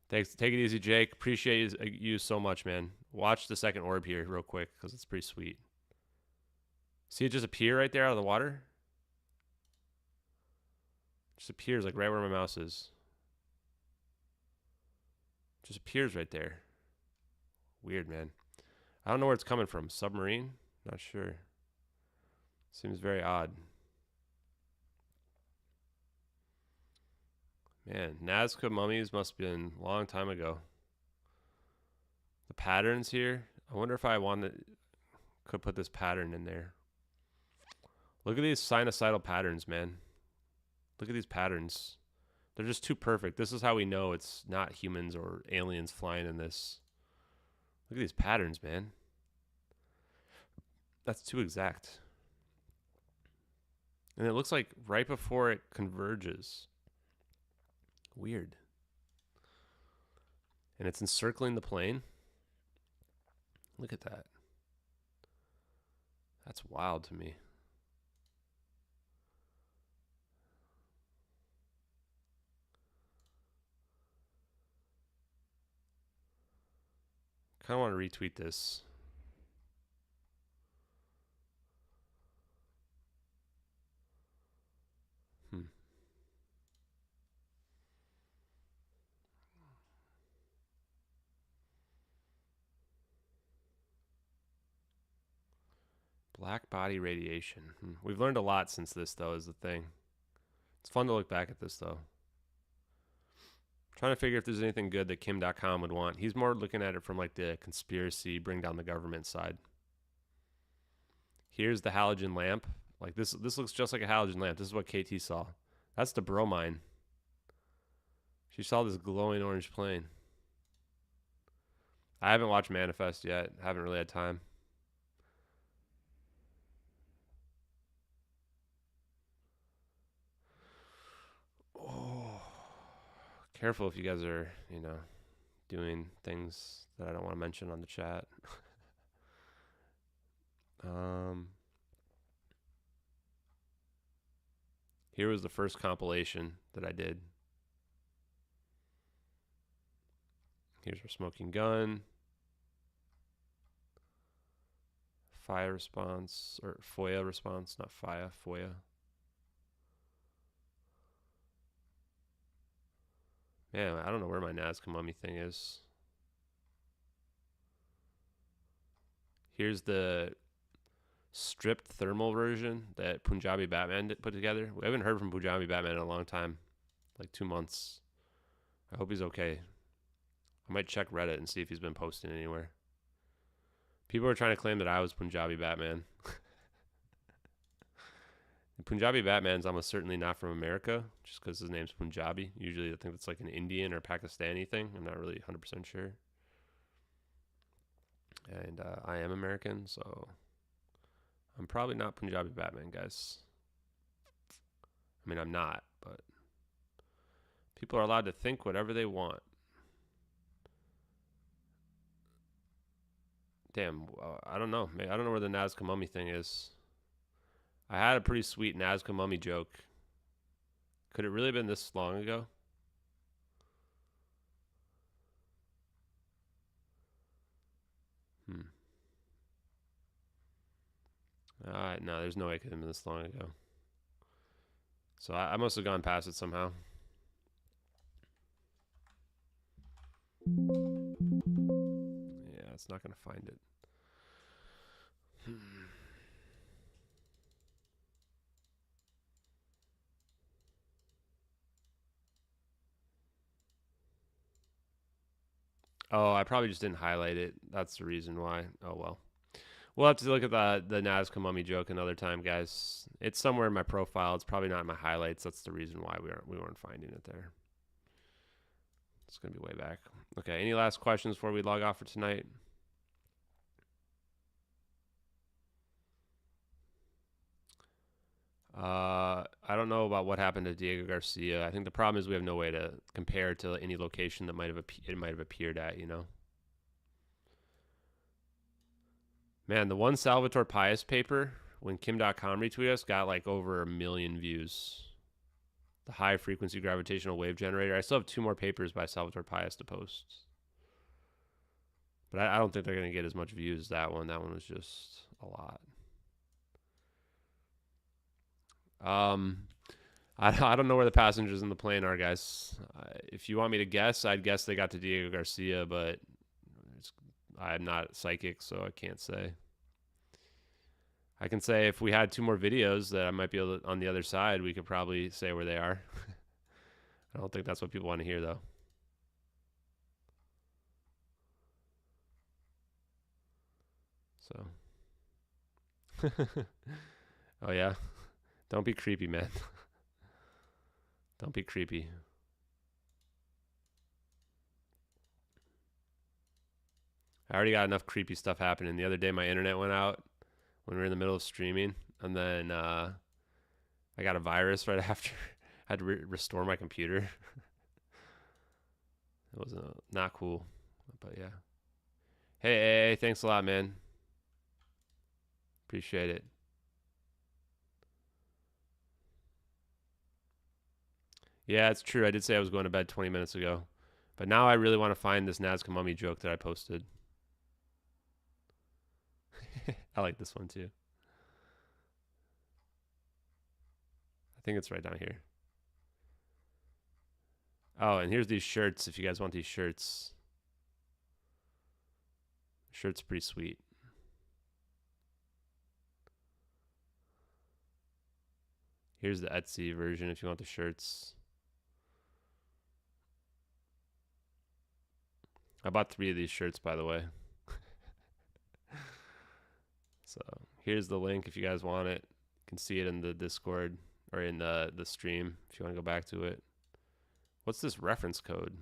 S1: Thanks. Take it easy, Jake. Appreciate you so much, man. Watch the second orb here real quick because it's pretty sweet. See it just appear right there out of the water? Just appears like right where my mouse is. Just appears right there. Weird, man. I don't know where it's coming from. Submarine? Not sure. Seems very odd. Man, Nazca mummies must have been a long time ago. The patterns here. I wonder if I could put this pattern in there. Look at these sinusoidal patterns, man. Look at these patterns. They're just too perfect. This is how we know it's not humans or aliens flying in this. Look at these patterns, man. That's too exact. And it looks like right before it converges. Weird. And it's encircling the plane. Look at that. That's wild to me. Kind of want to retweet this. Black body radiation. We've learned a lot since this, though, is the thing. It's fun to look back at this, though. Trying to figure if there's anything good that Kim.com would want. He's more looking at it from like the conspiracy, bring down the government side. Here's the halogen lamp. Like this looks just like a halogen lamp. This is what KT saw. That's the bromine. She saw this glowing orange plane. I haven't watched Manifest yet. Haven't really had time. Careful if you guys are, doing things that I don't want to mention on the chat. Here was the first compilation that I did. Here's our smoking gun. FOIA response, or FOIA response, not FIA, FOIA. Man, I don't know where my Nazca mummy thing is. Here's the stripped thermal version that Punjabi Batman put together. We haven't heard from Punjabi Batman in a long time, like 2 months. I hope he's okay. I might check Reddit and see if he's been posting anywhere. People are trying to claim that I was Punjabi Batman. Punjabi Batman's almost certainly not from America, just because his name's Punjabi. Usually I think it's like an Indian or Pakistani thing. I'm not really 100% sure. And I am American, so I'm probably not Punjabi Batman, guys. I mean, I'm not, but people are allowed to think whatever they want. Damn, I don't know. I don't know where the Nazca mummy thing is. I had a pretty sweet Nazca mummy joke. Could it really have been this long ago? No, there's no way it could have been this long ago. So I must have gone past it somehow. Yeah, it's not going to find it. Oh, I probably just didn't highlight it. That's the reason why. Oh, well. We'll have to look at the Nazca mummy joke another time, guys. It's somewhere in my profile. It's probably not in my highlights. That's the reason why we weren't finding it there. It's going to be way back. Okay, any last questions before we log off for tonight? I don't know about what happened to Diego Garcia. I think the problem is we have no way to compare to any location that it might have appeared at, you know. Man, the one Salvatore Pius paper, when Kim.com retweeted us, got like over 1 million views. The high frequency gravitational wave generator. I still have 2 more papers by Salvatore Pius to post. But I don't think they're going to get as much views as that one. That one was just a lot. I don't know where the passengers in the plane are, guys. If you want me to guess, I'd guess they got to Diego Garcia, but I'm not psychic, so I can't say. I can say if we had 2 more videos that I might be able to, on the other side, we could probably say where they are. I don't think that's what people want to hear, though. So. Oh, yeah? Don't be creepy, man. Don't be creepy. I already got enough creepy stuff happening. The other day, my internet went out when we were in the middle of streaming, and then I got a virus right after. I had to restore my computer. It was not cool, but yeah. Hey, thanks a lot, man. Appreciate it. Yeah, it's true. I did say I was going to bed 20 minutes ago. But now I really want to find this Nazca Mummy joke that I posted. I like this one too. I think it's right down here. Oh, and here's these shirts if you guys want these shirts. Shirt's pretty sweet. Here's the Etsy version if you want the shirts. I bought 3 of these shirts, by the way. So here's the link if you guys want it. You can see it in the Discord or in the stream if you want to go back to it. What's this reference code?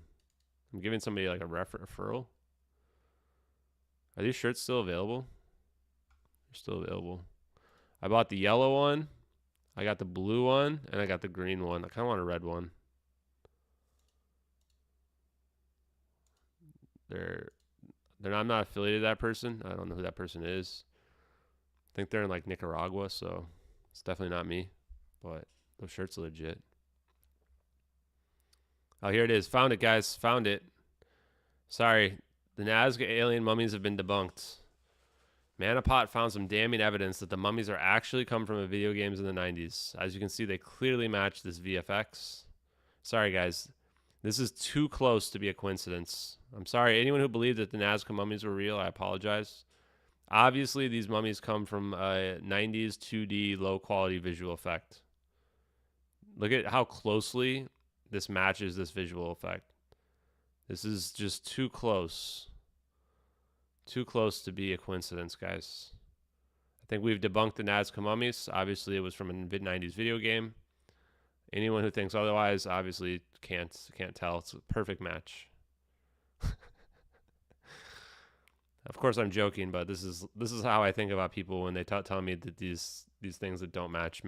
S1: I'm giving somebody like a referral. Are these shirts still available? They're still available. I bought the yellow one. I got the blue one, and I got the green one. I kind of want a red one. I'm not affiliated with that person. I don't know who that person is. I think they're in like Nicaragua, so it's definitely not me. But those shirts are legit. Oh, here it is. Found it, guys. Found it. Sorry. The Nazca alien mummies have been debunked. Manapot found some damning evidence that the mummies are actually come from video games in the 90s. As you can see, they clearly match this VFX. Sorry, guys. This is too close to be a coincidence. I'm sorry. Anyone who believed that the Nazca mummies were real, I apologize. Obviously, these mummies come from a 90s 2D low-quality visual effect. Look at how closely this matches this visual effect. This is just too close. Too close to be a coincidence, guys. I think we've debunked the Nazca mummies. Obviously, it was from a mid-90s video game. Anyone who thinks otherwise obviously can't tell. It's a perfect match. Of course, I'm joking, but this is how I think about people when they tell me that these things that don't match.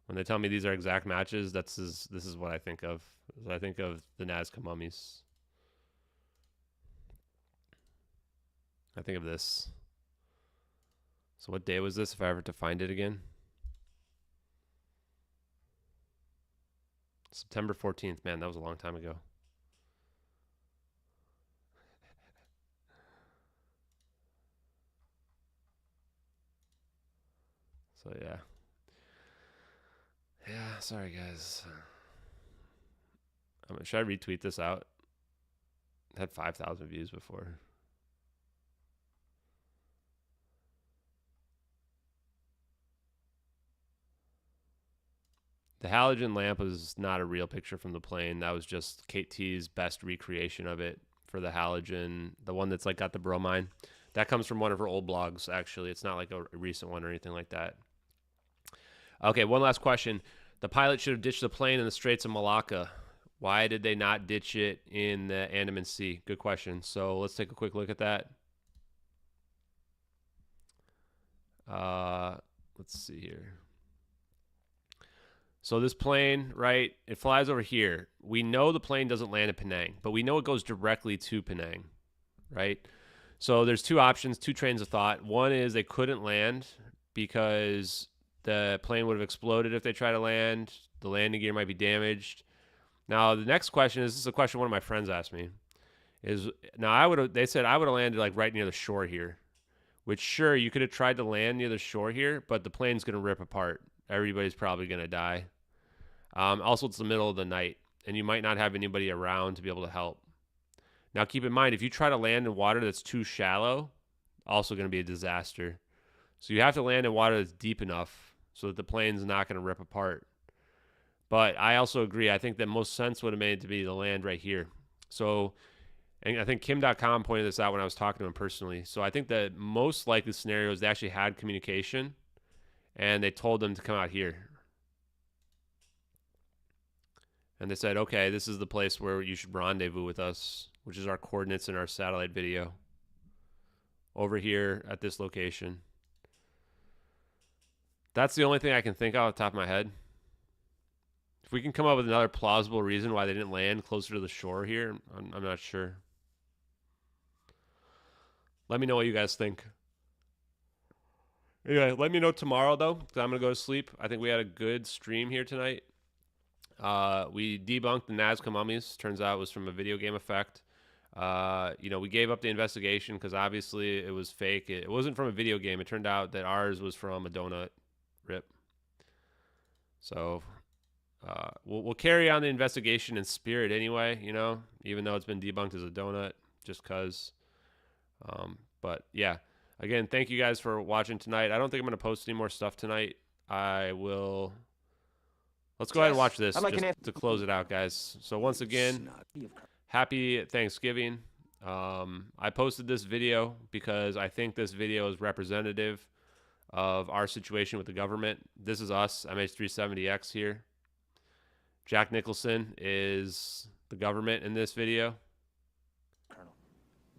S1: When they tell me these are exact matches, this is what I think of. I think of the Nazca mummies. I think of this. So what day was this, if I ever to find it again? September 14th. Man, that was a long time ago. So, yeah. Yeah, sorry, guys. Should I retweet this out? It had 5,000 views before. The halogen lamp was not a real picture from the plane. That was just Kate T's best recreation of it for the halogen. The one that's like got the bromine. That comes from one of her old blogs, actually. It's not like a recent one or anything like that. Okay, one last question. The pilot should have ditched the plane in the Straits of Malacca. Why did they not ditch it in the Andaman Sea? Good question. So let's take a quick look at that. Let's see here. So this plane, right, it flies over here. We know the plane doesn't land in Penang, but we know it goes directly to Penang, right? So there's two options, two trains of thought. One is they couldn't land because the plane would have exploded if they try to land. The landing gear might be damaged. Now, the next question is, this is a question one of my friends asked me, is now they said I would have landed like right near the shore here, which sure, you could have tried to land near the shore here, but the plane's going to rip apart. Everybody's probably going to die. Also, it's the middle of the night, and you might not have anybody around to be able to help. Now, keep in mind, if you try to land in water that's too shallow, also going to be a disaster. So you have to land in water that's deep enough so that the plane's not going to rip apart. But I also agree. I think that most sense would have made to be the land right here. So, and I think Kim.com pointed this out when I was talking to him personally. So I think the most likely scenario is they actually had communication, and they told them to come out here. And they said, okay, this is the place where you should rendezvous with us, which is our coordinates in our satellite video. Over here at this location. That's the only thing I can think of off the top of my head. If we can come up with another plausible reason why they didn't land closer to the shore here, I'm not sure. Let me know what you guys think. Anyway, let me know tomorrow, though, because I'm going to go to sleep. I think we had a good stream here tonight. We debunked the Nazca mummies. Turns out it was from a video game effect. We gave up the investigation because obviously it was fake. It wasn't from a video game. It turned out that ours was from a donut. Rip. So we'll carry on the investigation in spirit anyway, even though it's been debunked as a donut, just because. But yeah, again, thank you guys for watching tonight. I don't think I'm going to post any more stuff tonight. I will. Let's go ahead and watch this just to close it out, guys. So once again, happy Thanksgiving. I posted this video because I think this video is representative of our situation with the government. This is us, MH370x here. Jack Nicholson is the government in this video.
S8: Colonel,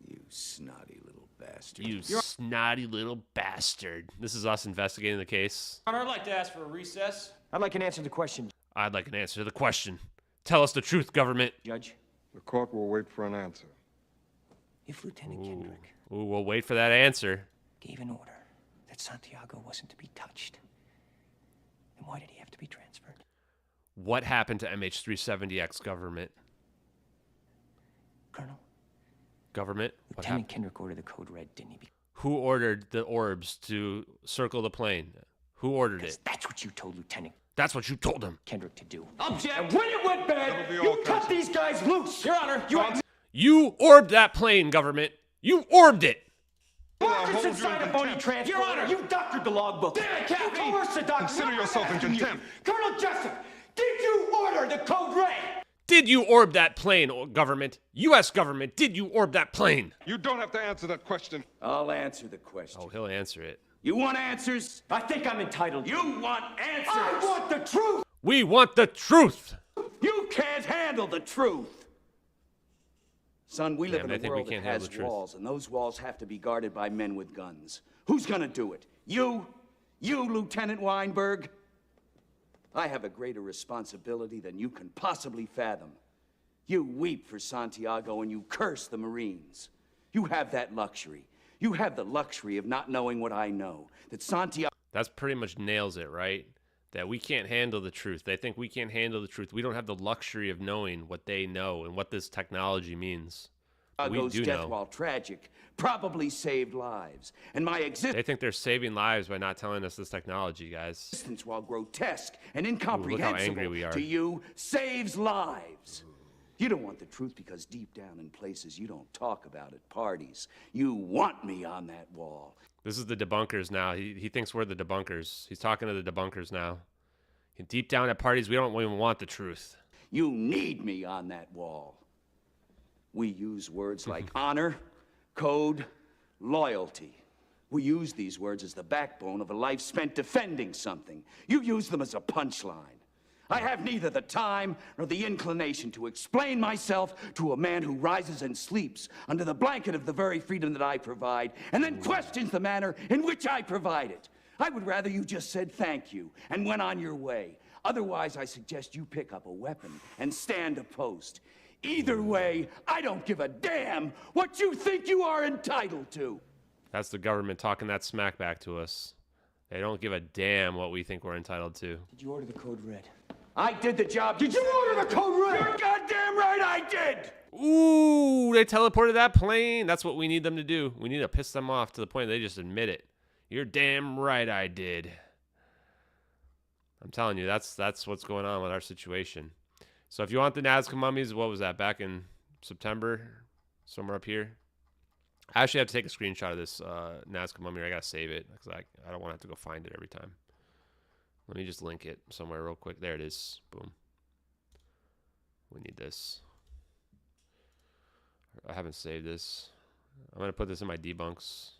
S8: you snotty little bastard.
S1: You snotty little bastard. This is us investigating the case.
S12: Honor, I'd like to ask for a recess.
S13: I'd like an answer to the question.
S1: I'd like an answer to the question. Tell us the truth, government.
S13: Judge.
S9: The court will wait for an answer.
S13: If Lieutenant Kendrick
S1: we'll wait for that answer.
S13: gave an order that Santiago wasn't to be touched, then why did he have to be transferred?
S1: What happened to MH370x, government?
S13: Colonel.
S1: Government?
S13: Lieutenant Kendrick ordered the code red, didn't he?
S1: Who ordered the orbs to circle the plane? Who ordered it?
S13: That's what you told Lieutenant.
S1: That's what you told him.
S13: Kendrick to do.
S12: Object!
S13: And when it went bad, you cut these guys loose!
S12: Your Honor,
S1: You orbed that plane, government. You orbed it.
S13: It's inside a phony transport.
S12: Your Honor,
S13: you doctored the logbook.
S12: Damn it, Captain!
S13: You coerced the doctor.
S9: Consider yourself in contempt.
S13: Colonel Jessup, did you order the code red?
S1: Did you orb that plane, government? U.S. government, did you orb that plane?
S9: You don't have to answer that question.
S8: I'll answer the question.
S1: Oh, he'll answer it.
S8: You want answers?
S13: I think I'm entitled.
S8: You want answers?
S13: I want the truth!
S1: We want the truth!
S8: You can't handle the truth! Son, we live
S1: Damn,
S8: in
S1: they
S8: a
S1: think we
S8: world that
S1: can't handle
S8: has
S1: the truth.
S8: walls, and those walls have to be guarded by men with guns. Who's gonna do it? You? You, Lieutenant Weinberg? I have a greater responsibility than you can possibly fathom. You weep for Santiago and you curse the Marines. You have that luxury. You have the luxury of not knowing what I know. That Santiago...
S1: That's pretty much nails it, right? That we can't handle the truth. They think we can't handle the truth. We don't have the luxury of knowing what they know and what this technology means. We do
S8: death,
S1: know.
S8: while tragic, probably saved lives. And my existence...
S1: They think they're saving lives by not telling us this technology, guys.
S8: Existence, while grotesque and
S1: Ooh, look
S8: incomprehensible
S1: how angry we are.
S8: to you, saves lives. You don't want the truth because deep down in places you don't talk about at parties, you want me on that wall.
S1: This is the debunkers now. He thinks we're the debunkers. He's talking to the debunkers now. Deep down at parties, we don't even want the truth.
S8: You need me on that wall. We use words like honor, code, loyalty. We use these words as the backbone of a life spent defending something. You use them as a punchline. I have neither the time nor the inclination to explain myself to a man who rises and sleeps under the blanket of the very freedom that I provide and then questions the manner in which I provide it. I would rather you just said thank you and went on your way. Otherwise, I suggest you pick up a weapon and stand a post. Either way, I don't give a damn what you think you are entitled to.
S1: That's the government talking that smack back to us. They don't give a damn what we think we're entitled to.
S13: Did you order the code red?
S8: I did the job. Did you order the code red? You're goddamn right I did!
S1: Ooh, they teleported that plane. That's what we need them to do. We need to piss them off to the point they just admit it. You're damn right I did. I'm telling you, that's what's going on with our situation. So if you want the Nazca mummies, what was that, back in September? Somewhere up here? I actually have to take a screenshot of this Nazca mummy. I got to save it because I don't want to have to go find it every time. Let me just link it somewhere real quick. There it is. Boom. We need this. I haven't saved this. I'm going to put this in my debunks.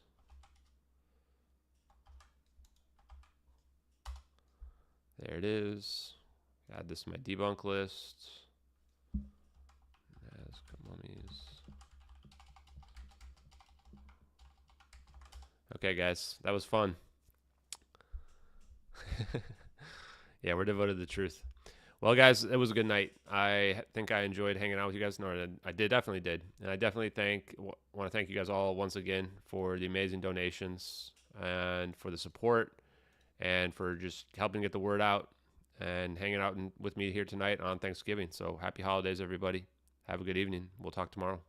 S1: There it is. Add this to my debunk list. Nazca mummies. Okay, guys. That was fun. Yeah, we're devoted to the truth. Well, guys, it was a good night. I think I enjoyed hanging out with you guys. No, I definitely did. And I definitely want to thank you guys all once again for the amazing donations and for the support and for just helping get the word out and hanging out with me here tonight on Thanksgiving. So happy holidays, everybody. Have a good evening. We'll talk tomorrow.